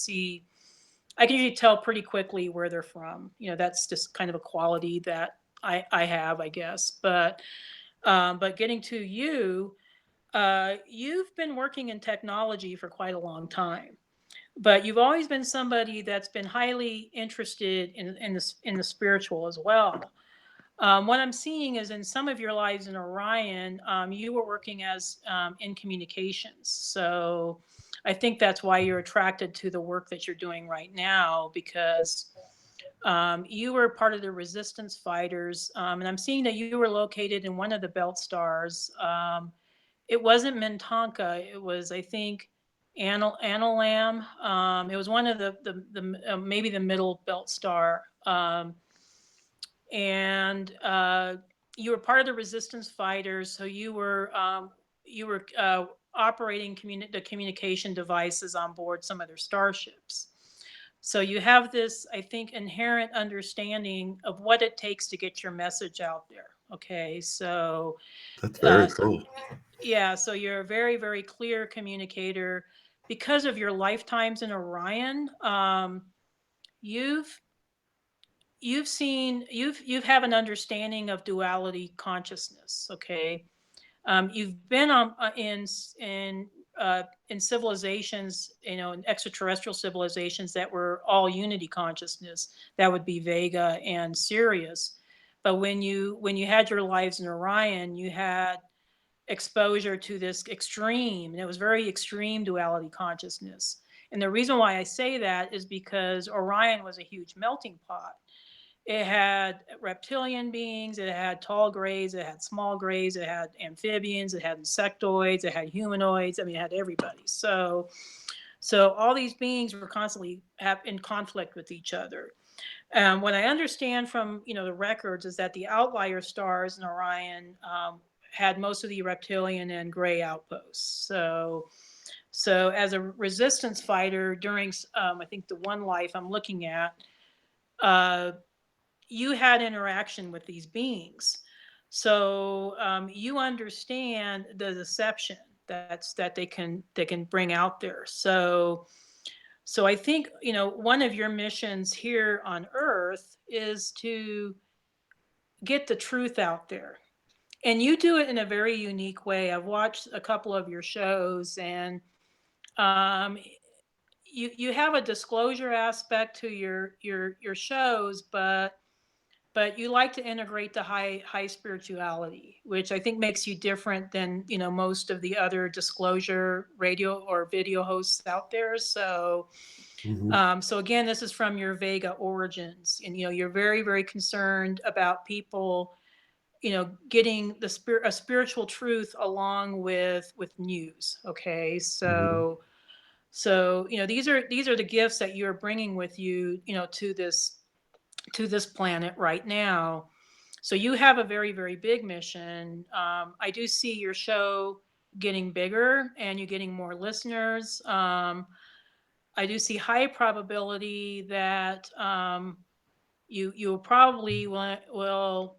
tell pretty quickly where they're from. That's just kind of a quality that I have, I guess. But getting to you, you've been working in technology for quite a long time. But you've always been somebody that's been highly interested in the spiritual as well. What I'm seeing is in some of your lives in Orion, you were working as in communications. So I think that's why you're attracted to the work that you're doing right now, because you were part of the resistance fighters. And I'm seeing that you were located in one of the belt stars. It wasn't Mintonka. It was, I think, Analam. It was one of the maybe the middle belt star. And you were part of the resistance fighters, so you were operating the communication devices on board some of their starships. So you have this, I think, inherent understanding of what it takes to get your message out there. Okay, That's uh, very so cool. yeah, so you're a very, very clear communicator because of your lifetimes in Orion. You've you've have an understanding of duality consciousness. Okay, you've been in civilizations, in extraterrestrial civilizations that were all unity consciousness. That would be Vega and Sirius. But when you had your lives in Orion, you had exposure to this extreme, and it was very extreme duality consciousness. And the reason why I say that is because Orion was a huge melting pot. It had reptilian beings, it had tall grays, it had small grays, it had amphibians, it had insectoids, it had humanoids. I mean, it had everybody. So all these beings were constantly in conflict with each other. What I understand from the records is that the outlier stars in Orion had most of the reptilian and gray outposts. So as a resistance fighter during, I think, the one life I'm looking at, uh, you had interaction with these beings. So you understand the deception that they can bring out there. So I think one of your missions here on Earth is to get the truth out there, and you do it in a very unique way. I've watched a couple of your shows, and um, you have a disclosure aspect to your shows, but you like to integrate the high spirituality, which I think makes you different than most of the other disclosure radio or video hosts out there. Hmm. So again, this is from your Vega origins, and you're very, very concerned about people, getting a spiritual truth along with news. Okay, Hmm. so these are the gifts that you're bringing with you, to this planet right now. So you have a very, very big mission. I do see your show getting bigger and you're getting more listeners. I do see high probability that you probably will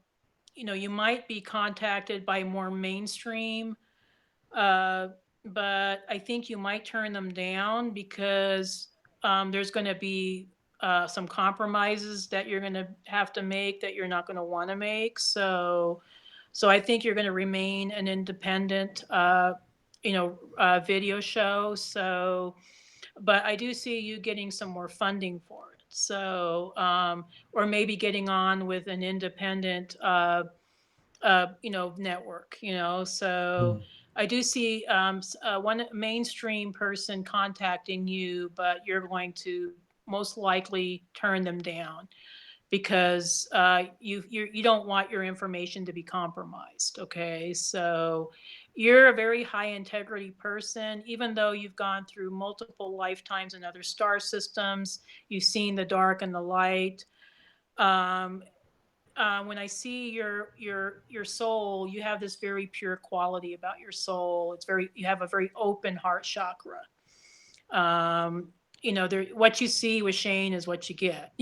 you might be contacted by more mainstream, uh, but I think you might turn them down because there's going to be some compromises that you're going to have to make that you're not going to want to make. So I think you're going to remain an independent, video show. But I do see you getting some more funding for it. Or maybe getting on with an independent, network. So I do see one mainstream person contacting you, but you're going to most likely turn them down. because you don't want your information to be compromised. Okay, so you're a very high integrity person, even though you've gone through multiple lifetimes in other star systems. You've seen the dark and the light. Um, when I see your soul, you have this very pure quality about your soul. You have a very open heart chakra. Um, what you see with Shane is what you get.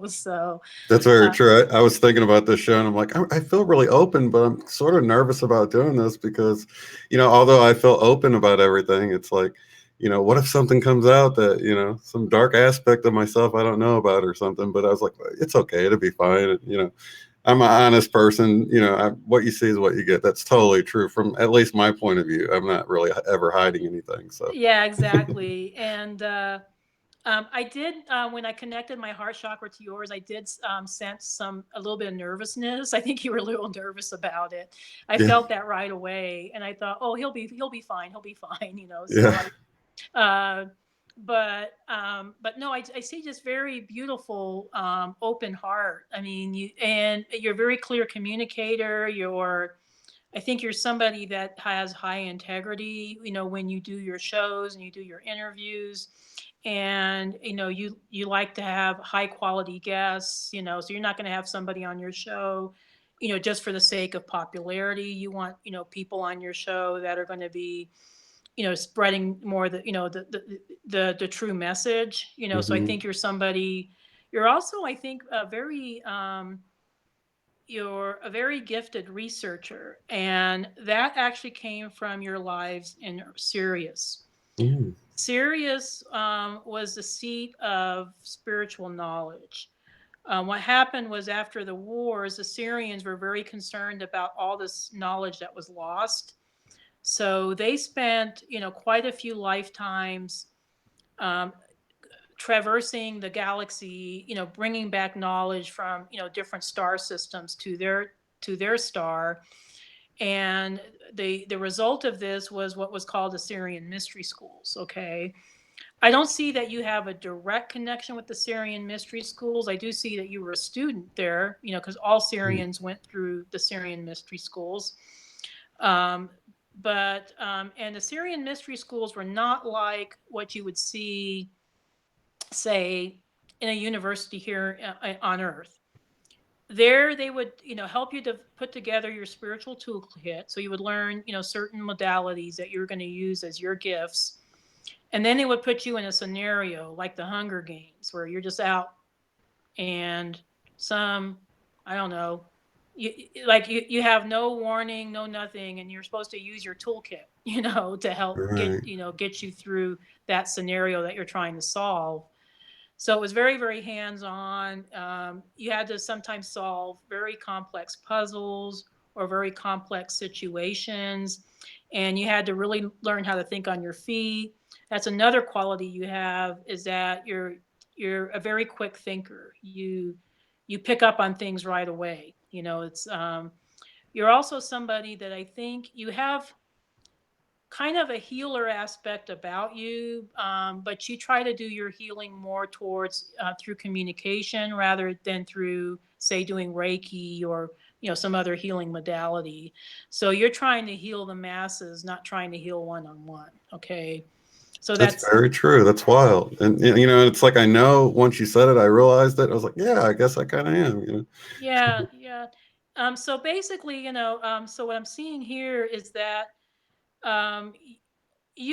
So That's very uh, true. I was thinking about this show, and I'm like, I feel really open, but I'm sort of nervous about doing this because, although I feel open about everything, it's like, what if something comes out that, some dark aspect of myself I don't know about or something? But I was like, it's okay, it'll be fine. I'm an honest person. What you see is what you get. That's totally true from at least my point of view. I'm not really ever hiding anything. So, yeah, exactly. And I did, when I connected my heart chakra to yours, I did sense a little bit of nervousness. I think you were a little nervous about it. I yeah, felt that right away, and I thought, oh, he'll be fine. He'll be fine. So yeah, uh, but no, I see just very beautiful, open heart. I mean, you're a very clear communicator. I think you're somebody that has high integrity, when you do your shows and you do your interviews. And you like to have high quality guests, so you're not going to have somebody on your show, just for the sake of popularity. You want, people on your show that are going to be, spreading more the true message. So I hmm think you're also, I think, you're a very gifted researcher, and that actually came from your lives in Sirius. mm Sirius was the seat of spiritual knowledge. What happened was, after the wars, the Syrians were very concerned about all this knowledge that was lost. So they spent, quite a few lifetimes, um, traversing the galaxy, bringing back knowledge from, different star systems to their star. And the result of this was what was called the Syrian mystery schools. Okay, I don't see that you have a direct connection with the Syrian mystery schools. I do see that you were a student there, because all Syrians went through the Syrian mystery schools. Um, and the Syrian mystery schools were not like what you would see, say, in a university here on Earth. There, they would, help you to put together your spiritual toolkit. So you would learn, certain modalities that you're going to use as your gifts. And then they would put you in a scenario like the Hunger Games, where you're just out, and some, I don't know, you have no warning, no nothing, and you're supposed to use your toolkit, to help right. get you through that scenario that you're trying to solve. So it was very, very hands on. You had to sometimes solve very complex puzzles or very complex situations, and you had to really learn how to think on your feet. That's another quality you have, is that you're a very quick thinker. You pick up on things right away. It's you're also somebody that I think you have kind of a healer aspect about you, but you try to do your healing more towards through communication rather than through, say, doing Reiki or some other healing modality. So you're trying to heal the masses, not trying to heal one on one. Okay, so That's that's very true. That's wild. And it's like I know once you said it, I realized it. I was like, yeah, I guess I kind of am. yeah, yeah. So basically, so what I'm seeing here is that um,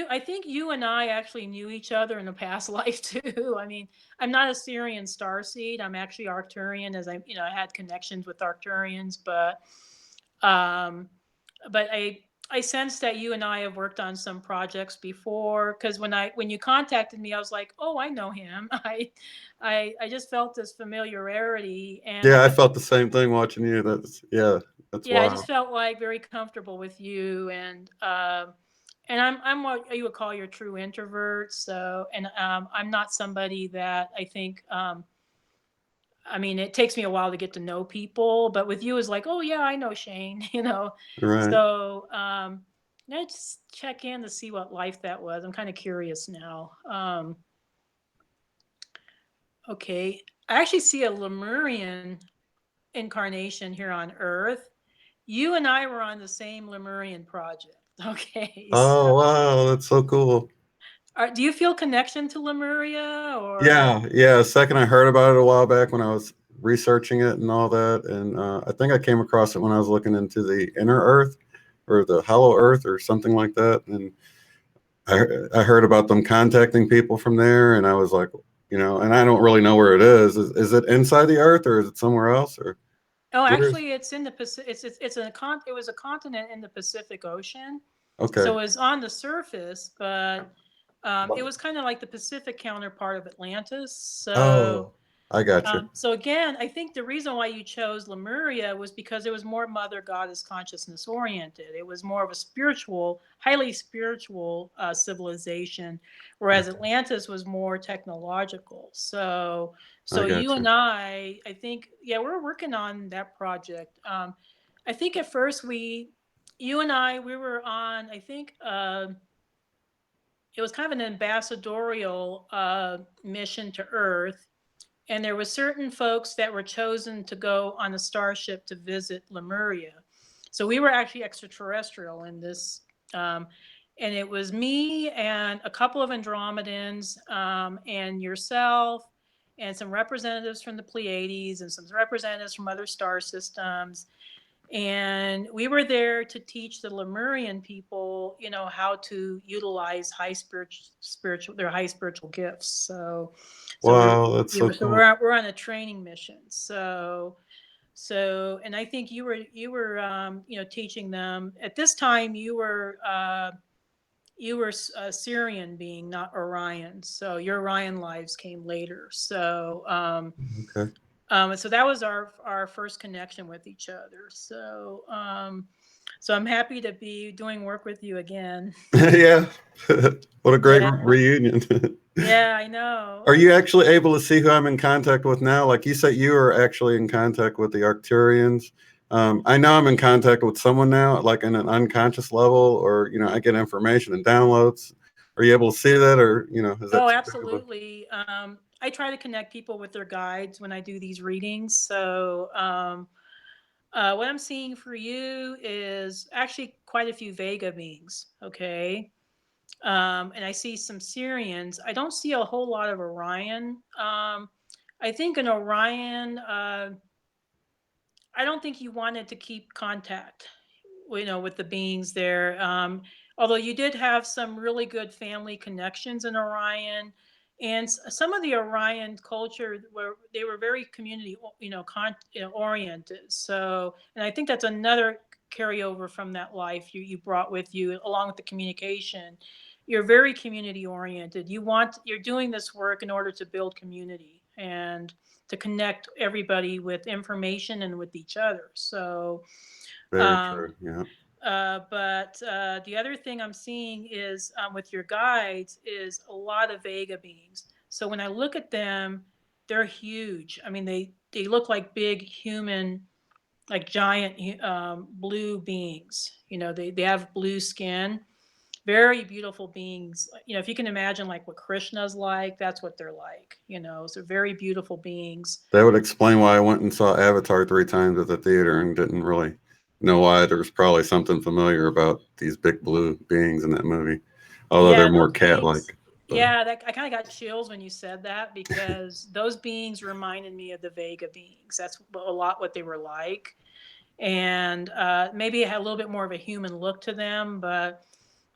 I think you and I actually knew each other in a past life too. I mean, I'm not a Syrian starseed. I'm actually Arcturian, as I had connections with Arcturians, um, but I sense that you and I have worked on some projects before. Because when you contacted me, I was like, oh, I know him. I just felt this familiarity, and Yeah, I felt the same thing watching you. That's yeah, I just wild. felt like very comfortable with you, and I'm what you would call your true introvert. So, and I'm not somebody that I think. I mean, it takes me a while to get to know people, but with you is like, oh yeah, I know Shane. Right. So let's check in to see what life that was. I'm kind of curious now. Okay. I actually see a Lemurian incarnation here on Earth. You and I were on the same Lemurian project. Okay, so Oh, wow, that's so cool. do you feel connection to Lemuria or? Yeah, yeah. Second, I heard about it a while back when I was researching it and all that, and I think I came across it when I was looking into the inner Earth or the hollow Earth or something like that, and I heard about them contacting people from there, and I was like, and I don't really know where it is. Is it inside the Earth or is it somewhere else or Oh, where is? actually, it's in the Pacific. It was a continent in the Pacific Ocean, Okay. so it was on the surface, but it was kind of like the Pacific counterpart of Atlantis. So Oh, I got you. so again, I think the reason why you chose Lemuria was because it was more Mother Goddess consciousness oriented. It was more of a spiritual, highly spiritual civilization, whereas Okay, Atlantis was more technological. So, I so you got and you. I think, yeah, we're working on that project. I think at first you and I, we were on, I think it was kind of an ambassadorial mission to Earth, and there were certain folks that were chosen to go on a starship to visit Lemuria. So we were actually extraterrestrial in this, um, and it was me and a couple of Andromedans, and yourself, and some representatives from the Pleiades, and some representatives from other star systems. And we were there to teach the Lemurian people, how to utilize their high spiritual gifts. So Wow, that's so cool. we're on a training mission. And I think you were teaching them at this time. You were a Syrian being, not Orion. So your Orion lives came later. Okay. So that was our first connection with each other. So I'm happy to be doing work with you again. Yeah. What a great Yeah, reunion. yeah, I know. Are you actually able to see who I'm in contact with now? Like you said, you are actually in contact with the Arcturians. I know I'm in contact with someone now, like in an unconscious level, or I get information and downloads. Are you able to see that, or is that Oh, too big of a? absolutely. I try to connect people with their guides when I do these readings. What I'm seeing for you is actually quite a few Vega beings. Okay. And I see some Syrians. I don't see a whole lot of Orion. I think an Orion, I don't think you wanted to keep contact, with the beings there. Although you did have some really good family connections in Orion, and some of the Orion culture were they were very community, oriented. So, and I think that's another carryover from that life you brought with you, along with the communication. You're very community oriented. You're doing this work in order to build community and to connect everybody with information and with each other. Very Um, true. Yeah. but the other thing I'm seeing is, with your guides, is a lot of Vega beings. So when I look at them, they're huge. I mean, they look like big human, like giant blue beings. They have blue skin, very beautiful beings. If you can imagine like what Krishna's like, that's what they're like. So very beautiful beings. That would explain why I went and saw Avatar 3 times at the theater and didn't really know why. There was probably something familiar about these big blue beings in that movie, although they're Yeah, more those beings. cat-like. But Yeah, I kind of got chills when you said that, because those beings reminded me of the Vega beings. That's a lot what they were like, and maybe it had a little bit more of a human look to them, but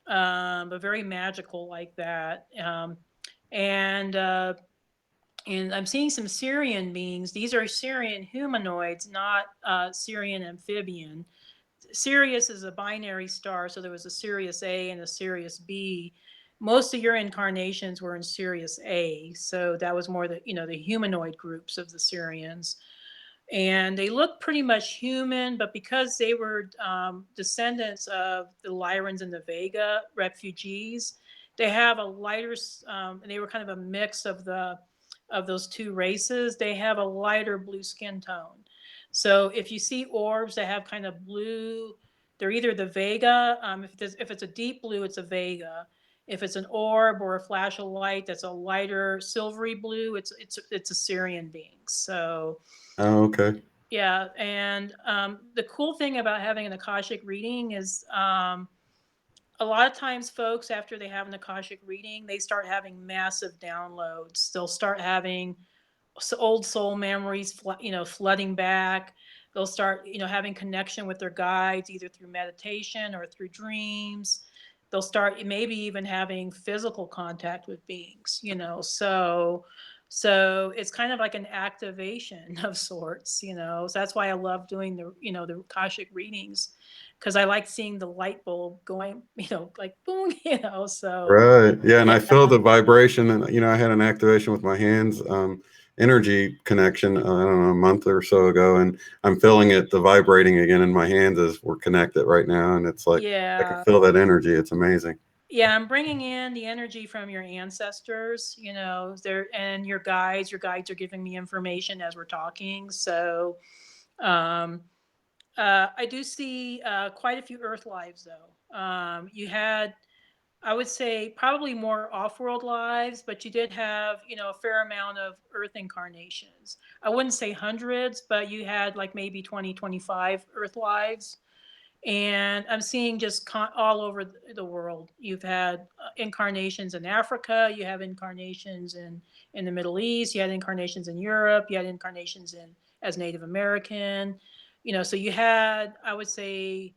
very magical like that. And and I'm seeing some Syrian beings. These are Syrian humanoids, not Syrian amphibian. Sirius is a binary star, so there was a Sirius A and a Sirius B. Most of your incarnations were in Sirius A, so that was more the humanoid groups of the Syrians, and they look pretty much human, but because they were descendants of the Lyrans and the Vega refugees, they have a lighter. And they were kind of a mix of those two races. They have a lighter blue skin tone. So if you see orbs that have kind of blue, they're either the Vega. If it's a deep blue, it's a Vega. If it's an orb or a flash of light that's a lighter silvery blue, it's Assyrian beings. So Oh, okay. yeah, and the cool thing about having an Akashic reading is a lot of times folks, after they have an Akashic reading, they start having massive downloads. They'll start having old soul memories, flooding back. They'll start, having connection with their guides, either through meditation or through dreams. They'll start maybe even having physical contact with beings, so it's kind of like an activation of sorts, So that's why I love doing the Akashic readings, because I like seeing the light bulb going, like boom, so Right. Yeah, and yeah. I feel the vibration, and I had an activation with my hands, energy connection. I don't know, a month or so ago, and I'm feeling it, the vibrating again in my hands as we're connected right now, and it's like I can Yeah. feel that energy. It's amazing. Yeah, I'm bringing in the energy from your ancestors, there, and your guides. Your guides are giving me information as we're talking. So, um, I do see quite a few Earth lives, though. You had, I would say, probably more off-world lives, but you did have, a fair amount of Earth incarnations. I wouldn't say hundreds, but you had like maybe 20, 25 Earth lives. And I'm seeing just all over the world. You've had incarnations in Africa. You have incarnations in the Middle East. You had incarnations in Europe. You had incarnations in as Native American. So you had, I would say,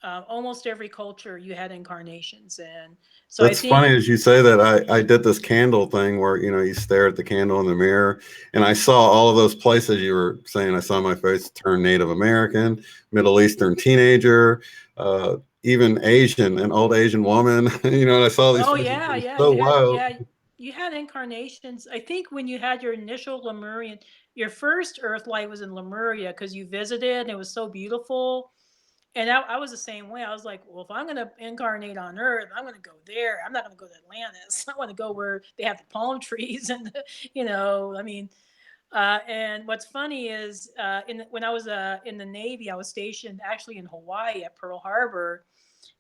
almost every culture you had incarnations in. So I That's think, funny as you say that. I did this candle thing where you stare at the candle in the mirror, and I saw all of those places you were saying. I saw my face turn Native American, Middle Eastern teenager, even Asian, an old Asian woman. And I saw these oh faces. It yeah, was yeah, so wild. you had incarnations. I think when you had your initial Lemurian, your first Earth light was in Lemuria because you visited and it was so beautiful. And I was the same way. I was like, well, if I'm going to incarnate on Earth, I'm going to go there. I'm not going to go to Atlantis. I want to go where they have the palm trees and, I mean, and what's funny is when I was in the Navy, I was stationed actually in Hawaii at Pearl Harbor,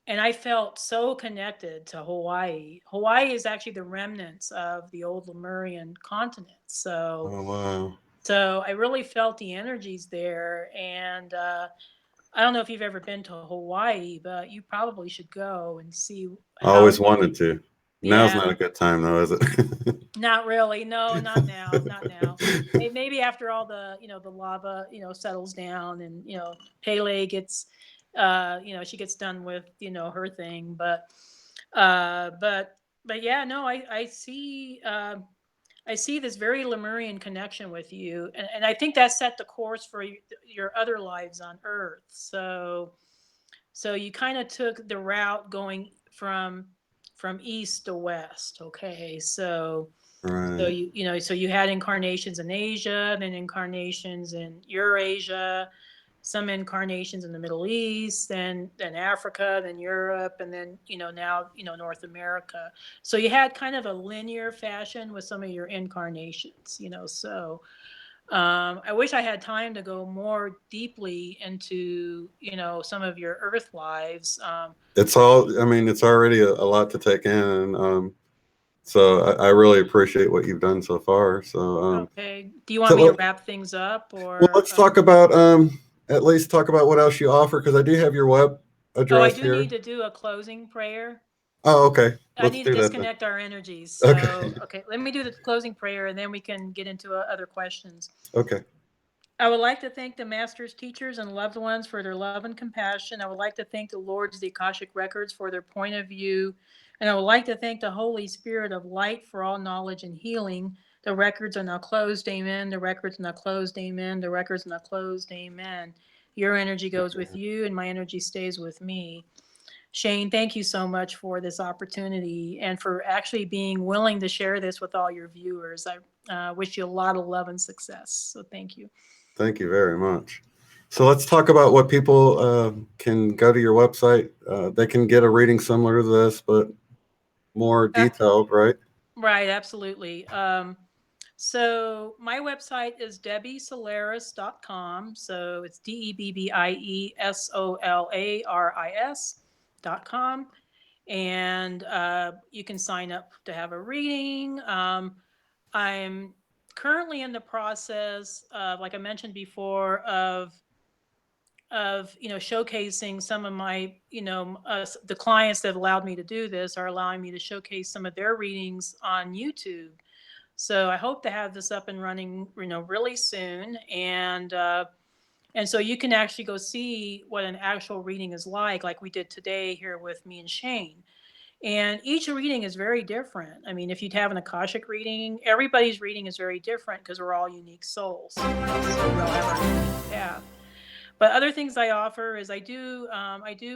and I felt so connected to Hawaii. Hawaii is actually the remnants of the old Lemurian continent. So, Oh wow! so I really felt the energies there, and I don't know if you've ever been to Hawaii, but you probably should go and see I how. always wanted to. Now's not Yeah, a good time though, is it? not really. No, not now. Not now. Maybe after all the lava, settles down, and Pele gets, she gets done with her thing. Uh, but, but yeah, no, I see. I see this very Lemurian connection with you, and I think that set the course for your other lives on Earth. So you kind of took the route going from east to west. Okay, so Right. so you had incarnations in Asia, then incarnations in Eurasia, some incarnations in the Middle East, then Africa, then Europe, and then now North America. So you had kind of a linear fashion with some of your incarnations. So I wish I had time to go more deeply into some of your Earth lives. It's all. I mean, it's already a lot to take in, and so I really appreciate what you've done so far. Okay, do you So want me to let, wrap things up, well, or let's talk about at least talk about what else you offer, because I do have your web oh, I address do need here. to do a closing prayer. Oh, okay. I Let's need to do that then. disconnect our energies. So, Okay. okay, let me do the closing prayer and then we can get into other questions. Okay. I would like to thank the masters, teachers, and loved ones for their love and compassion. I would like to thank the Lords, the Akashic Records, for their point of view. And I would like to thank the Holy Spirit of light for all knowledge and healing. The records are now closed. Amen. The records are now closed. Amen. The records are now closed. Amen. Your energy goes with you, and my energy stays with me. Shane, thank you so much for this opportunity and for actually being willing to share this with all your viewers. I wish you a lot of love and success. So thank you. Thank you very much. So let's talk about what people can go to your website. They can get a reading similar to this, but more Uh, detailed, right? right, absolutely. So my website is debbiesolaris.com. So it's DEBBIESOLARIS.com. and you can sign up to have a reading. I'm currently in the process of, like I mentioned before, of showcasing some of my the clients that have allowed me to do this are allowing me to showcase some of their readings on YouTube. So I hope to have this up and running really soon, and so you can actually go see what an actual reading is like we did today here with me and Shane. And each reading is very different. I mean, if you'd have an Akashic reading, everybody's reading is very different because we're all unique souls. So we all have our unique path. But other things I offer is I do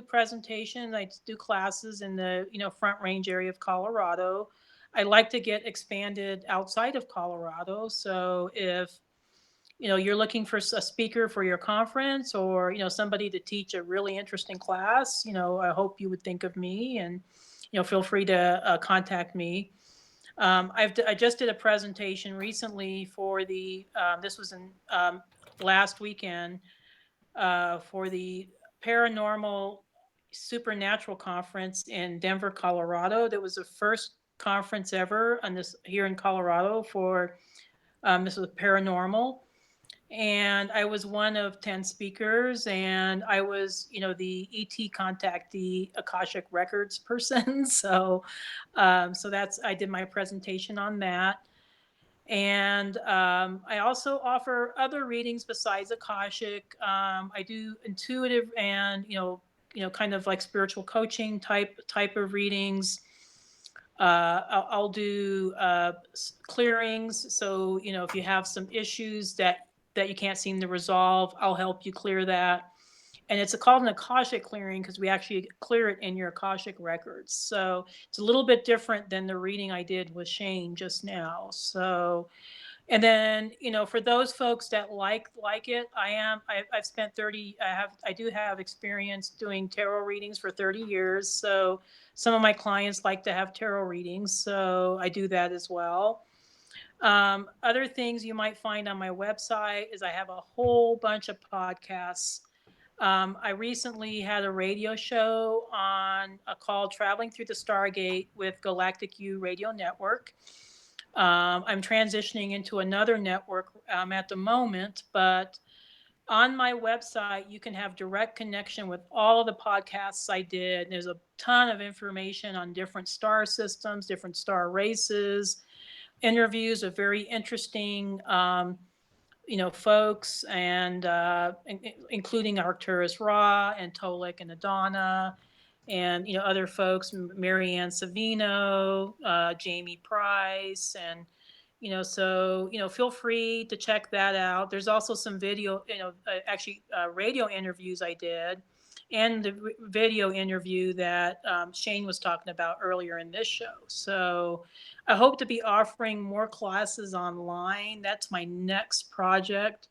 presentations, I do classes in the Front Range area of Colorado. I like to get expanded outside of Colorado. So if you're looking for a speaker for your conference, or somebody to teach a really interesting class, I hope you would think of me, and feel free to contact me. I just did a presentation recently for the this was in last weekend for the paranormal supernatural conference in Denver, Colorado. That was the first conference ever on this here in Colorado for this was paranormal, and I was one of 10 speakers, and I was the ET contact, the Akashic Records person. So so that's I did my presentation on that. And I also offer other readings besides Akashic. I do intuitive and kind of like spiritual coaching type of readings. I'll do clearings. So if you have some issues that you can't seem to resolve, I'll help you clear that. And it's called an Akashic clearing because we actually clear it in your Akashic records. So it's a little bit different than the reading I did with Shane just now. So, and then for those folks that like it, I've spent 30 I do have experience doing tarot readings for 30 years. So some of my clients like to have tarot readings, so I do that as well. Other things you might find on my website is I have a whole bunch of podcasts. I recently had a radio show on called Traveling Through the Stargate with Galactic Radio Network. I'm transitioning into another network at the moment, but on my website, you can have direct connection with all of the podcasts I did. There's a ton of information on different star systems, different star races, interviews of very interesting folks, and including Arcturus Ra and Tolek and Adana, and other folks, Marianne Savino, Jamie Price, and so feel free to check that out. There's also some video, actually radio interviews I did, and the video interview that Shane was talking about earlier in this show. So I hope to be offering more classes online. That's my next project,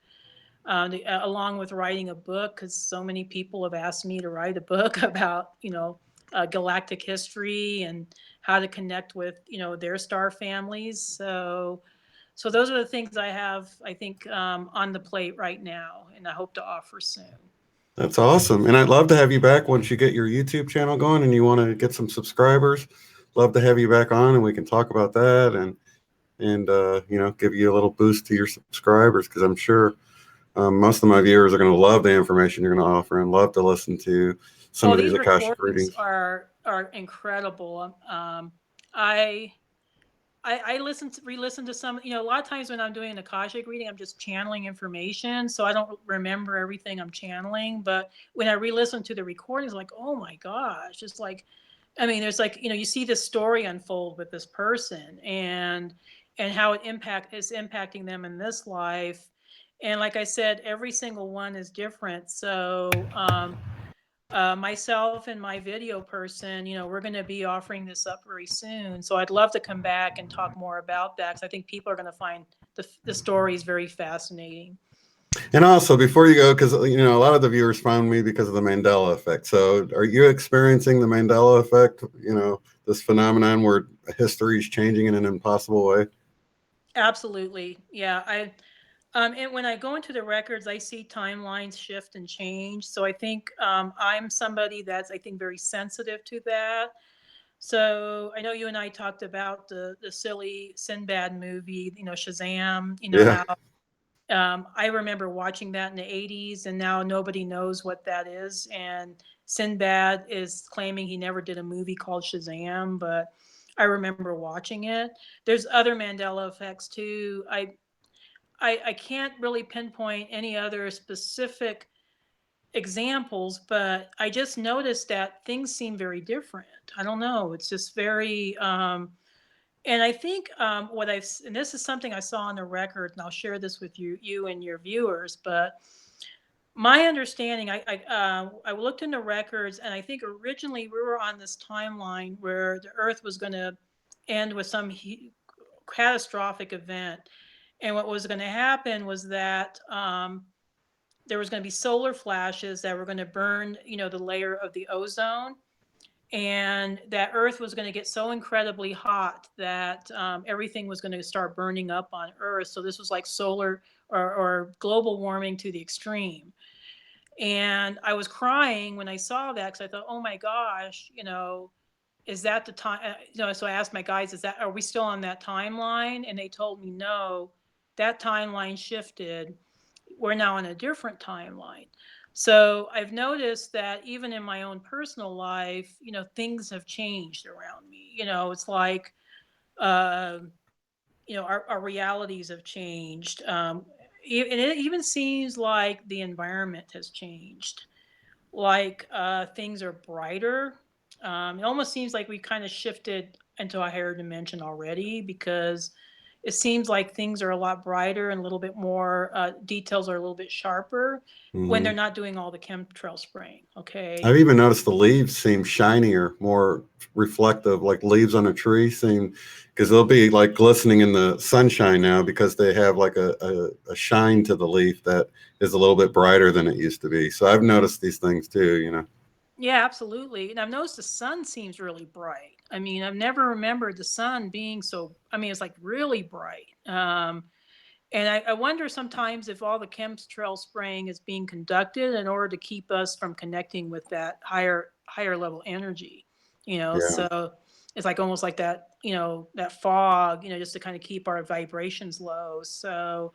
along with writing a book, because so many people have asked me to write a book about galactic history and how to connect with their star families. So those are the things I have, I think, on the plate right now, and I hope to offer soon. That's awesome. And I'd love to have you back once you get your YouTube channel going and you want to get some subscribers. Love to have you back on and we can talk about that and give you a little boost to your subscribers, because I'm sure most of my viewers are going to love the information you're going to offer and love to listen to some of these These Akashic recordings readings. are incredible. I re-listen to some. A lot of times when I'm doing an Akashic reading, I'm just channeling information, so I don't remember everything I'm channeling. But when I re-listen to the recordings, I'm like, oh my gosh, it's like, I mean, there's like, you see the story unfold with this person, and how is impacting them in this life. And like I said, every single one is different. So myself and my video person, we're going to be offering this up very soon. So I'd love to come back and talk more about that, because I think people are going to find the stories very fascinating. And also, before you go, because a lot of the viewers found me because of the Mandela effect. So, are you experiencing the Mandela effect? This phenomenon where history is changing in an impossible way. Absolutely, yeah. And when I go into the records, I see timelines shift and change. So I think I'm somebody that's, I think, very sensitive to that. So I know you and I talked about the silly Sinbad movie, Shazam. Yeah. How I remember watching that in the 80s, and now nobody knows what that is. And Sinbad is claiming he never did a movie called Shazam, but I remember watching it. There's other Mandela effects too. I can't really pinpoint any other specific examples, but I just noticed that things seem very different. I don't know. It's just very, and I think and this is something I saw on the record, and I'll share this with you and your viewers. But my understanding, I looked into records, and I think originally we were on this timeline where the Earth was going to end with some catastrophic event, and what was going to happen was that there was going to be solar flashes that were going to burn, the layer of the ozone, and that Earth was going to get so incredibly hot that everything was going to start burning up on Earth. So this was like solar or global warming to the extreme. And I was crying when I saw that because I thought, oh my gosh, is that the time? So I asked my guys, are we still on that timeline? And they told me no, that timeline shifted. We're now on a different timeline. So I've noticed that even in my own personal life, things have changed around me. It's like, uh, our realities have changed. And it even seems like the environment has changed. Like things are brighter. It almost seems like we kind of shifted into a higher dimension already because it seems like things are a lot brighter and a little bit more details are a little bit sharper when they're Hmm. not doing all the chemtrail spraying. I've Okay. even noticed the leaves seem shinier, more reflective, like leaves on a tree seem, because they'll be like glistening in the sunshine now because they have like a shine to the leaf that is a little bit brighter than it used to be. So I've noticed these things too, you know. Yeah, absolutely. And I've noticed the sun seems really bright. I mean, I've never remembered the sun being so, I mean, it's like really bright. And I wonder sometimes if all the chemtrail spraying is being conducted in order to keep us from connecting with that higher level energy. Yeah. So it's like almost like that, that fog, just to kind of keep our vibrations low. So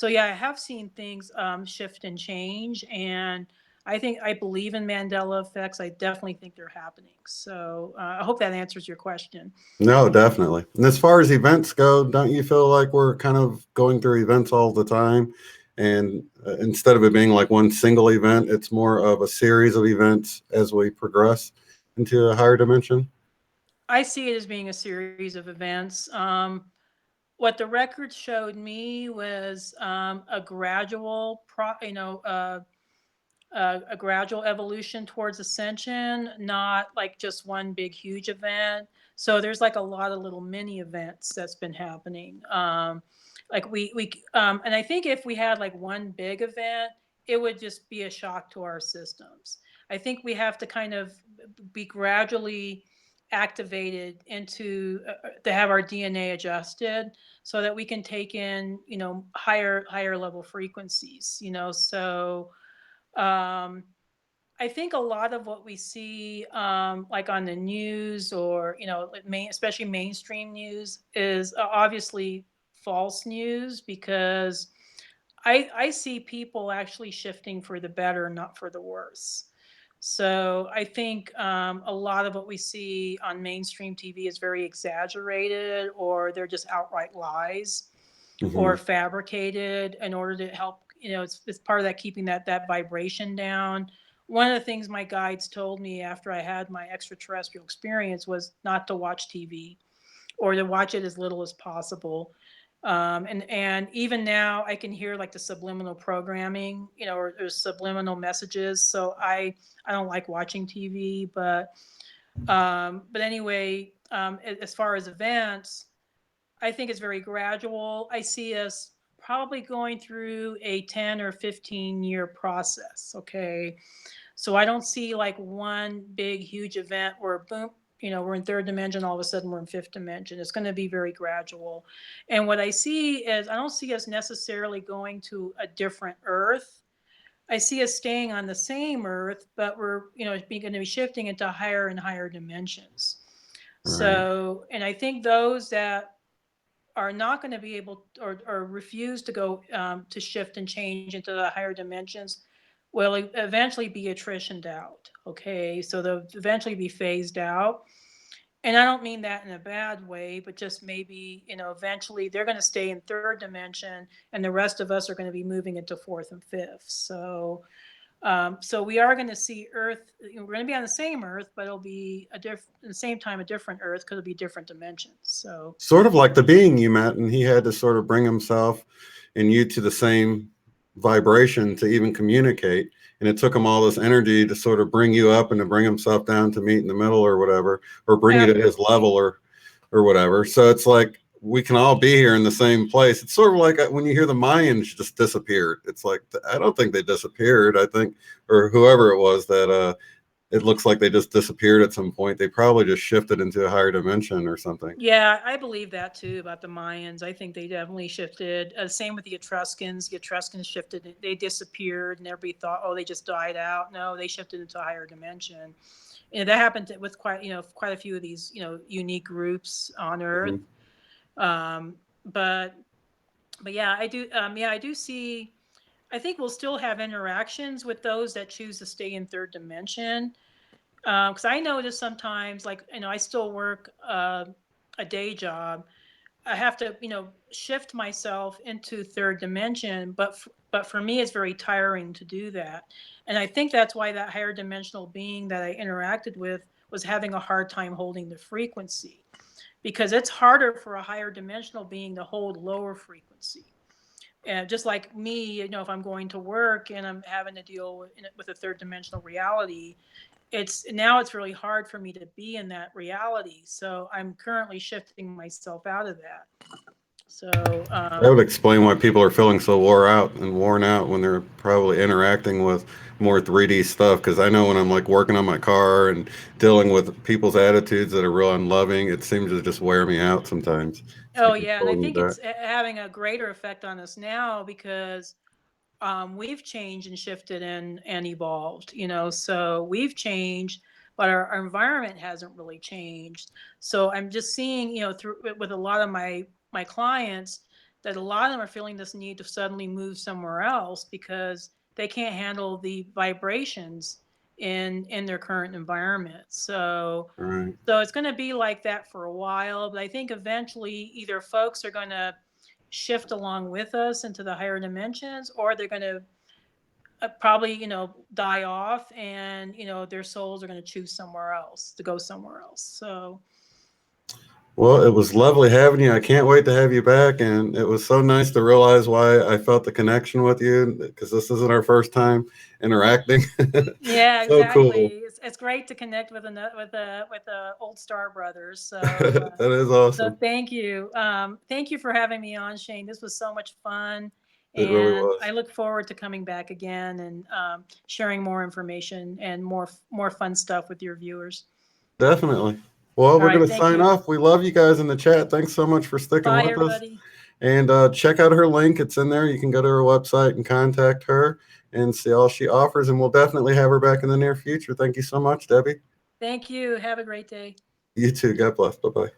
yeah, I have seen things shift and change, and I believe in Mandela effects. I definitely think they're happening. So I hope that answers your question. No, definitely. And as far as events go, don't you feel like we're kind of going through events all the time? And instead of it being like one single event, it's more of a series of events as we progress into a higher dimension. I see it as being a series of events. What the records showed me was a gradual, a gradual evolution towards ascension, not like just one big huge event. So there's like a lot of little mini events that's been happening. Like and I think if we had like one big event, it would just be a shock to our systems. I think we have to kind of be gradually activated to have our DNA adjusted so that we can take in, higher level frequencies, so um, I think a lot of what we see, like on the news or like especially mainstream news, is obviously false news because I see people actually shifting for the better, not for the worse. So I think a lot of what we see on mainstream TV is very exaggerated, or they're just outright lies or Hmm. fabricated in order to help. It's part of that keeping that vibration down. One of the things my guides told me after I had my extraterrestrial experience was not to watch TV or to watch it as little as possible. And even now I can hear like the subliminal programming, or subliminal messages. So I don't like watching TV, but anyway, as far as events, I think it's very gradual. I see us probably going through a 10 or 15-year process. Okay. So I don't see like one big, huge event where boom, we're in third dimension, all of a sudden we're in fifth dimension. It's going to be very gradual. And what I see is I don't see us necessarily going to a different Earth. I see us staying on the same Earth, but we're, going to be shifting into higher and higher dimensions. Right. So, and I think those that are not going to be able or refuse to go to shift and change into the higher dimensions will eventually be attritioned out. Okay, so they'll eventually be phased out. And I don't mean that in a bad way, but just maybe, eventually they're going to stay in third dimension and the rest of us are going to be moving into fourth and fifth. So we are going to see Earth. We're going to be on the same Earth, but it'll be at the same time a different Earth because it'll be different dimensions. So Sort of like the being you met, and he had to sort of bring himself and you to the same vibration to even communicate. And it took him all this energy to sort of bring you up and to bring himself down to meet in the middle or whatever, or bring you to his level or whatever. So it's like we can all be here in the same place. It's sort of like when you hear the Mayans just disappeared. It's like, I don't think they disappeared. I think, or whoever it was that it looks like they just disappeared at some point. They probably just shifted into a higher dimension or something. yeah, I believe that too about the Mayans. I think they definitely shifted. Same with the Etruscans. The Etruscans shifted. They disappeared, and everybody thought, oh, they just died out. No, they shifted into a higher dimension. And that happened with quite a few of these unique groups on Earth. But yeah, I do. I do see. I think we'll still have interactions with those that choose to stay in third dimension. Because I notice sometimes, like, I still work a day job. I have to, shift myself into third dimension, but for me, it's very tiring to do that. And I think that's why that higher dimensional being that I interacted with was having a hard time holding the frequency, because it's harder for a higher dimensional being to hold lower frequency. And just like me, if I'm going to work and I'm having to deal with a third dimensional reality, it's really hard for me to be in that reality. So I'm currently shifting myself out of that. So That would explain why people are feeling so worn out when they're probably interacting with more 3D stuff. Because I know when I'm like working on my car and dealing with people's attitudes that are real unloving, it seems to just wear me out sometimes. It's oh like it's yeah, and I pulling me think back. it's having a greater effect on us now because we've changed and shifted and evolved. So we've changed, but our environment hasn't really changed. So I'm just seeing, through with a lot of my clients, that a lot of them are feeling this need to suddenly move somewhere else because they can't handle the vibrations in their current environment. So Right. so it's going to be like that for a while, but I think eventually either folks are going to shift along with us into the higher dimensions, or they're going to probably die off, and their souls are going to choose somewhere else to go somewhere else. So Well, it was lovely having you. I can't wait to have you back. And it was so nice to realize why I felt the connection with you, because this isn't our first time interacting. yeah, So cool. exactly. It's great to connect with the old Star Brothers. That is So awesome. thank you for having me on, Shane. This was so much fun, It really and was. I look forward to coming back again and sharing more information and more fun stuff with your viewers. Definitely. Well, All we're right, going to thank sign you. off. We love you guys in the chat. Thanks so much for sticking Bye, with us. everybody. And check out her link. It's in there. You can go to her website and contact her and see all she offers. And we'll definitely have her back in the near future. Thank you so much, Debbie. Thank you. Have a great day. You too. God bless. Bye bye.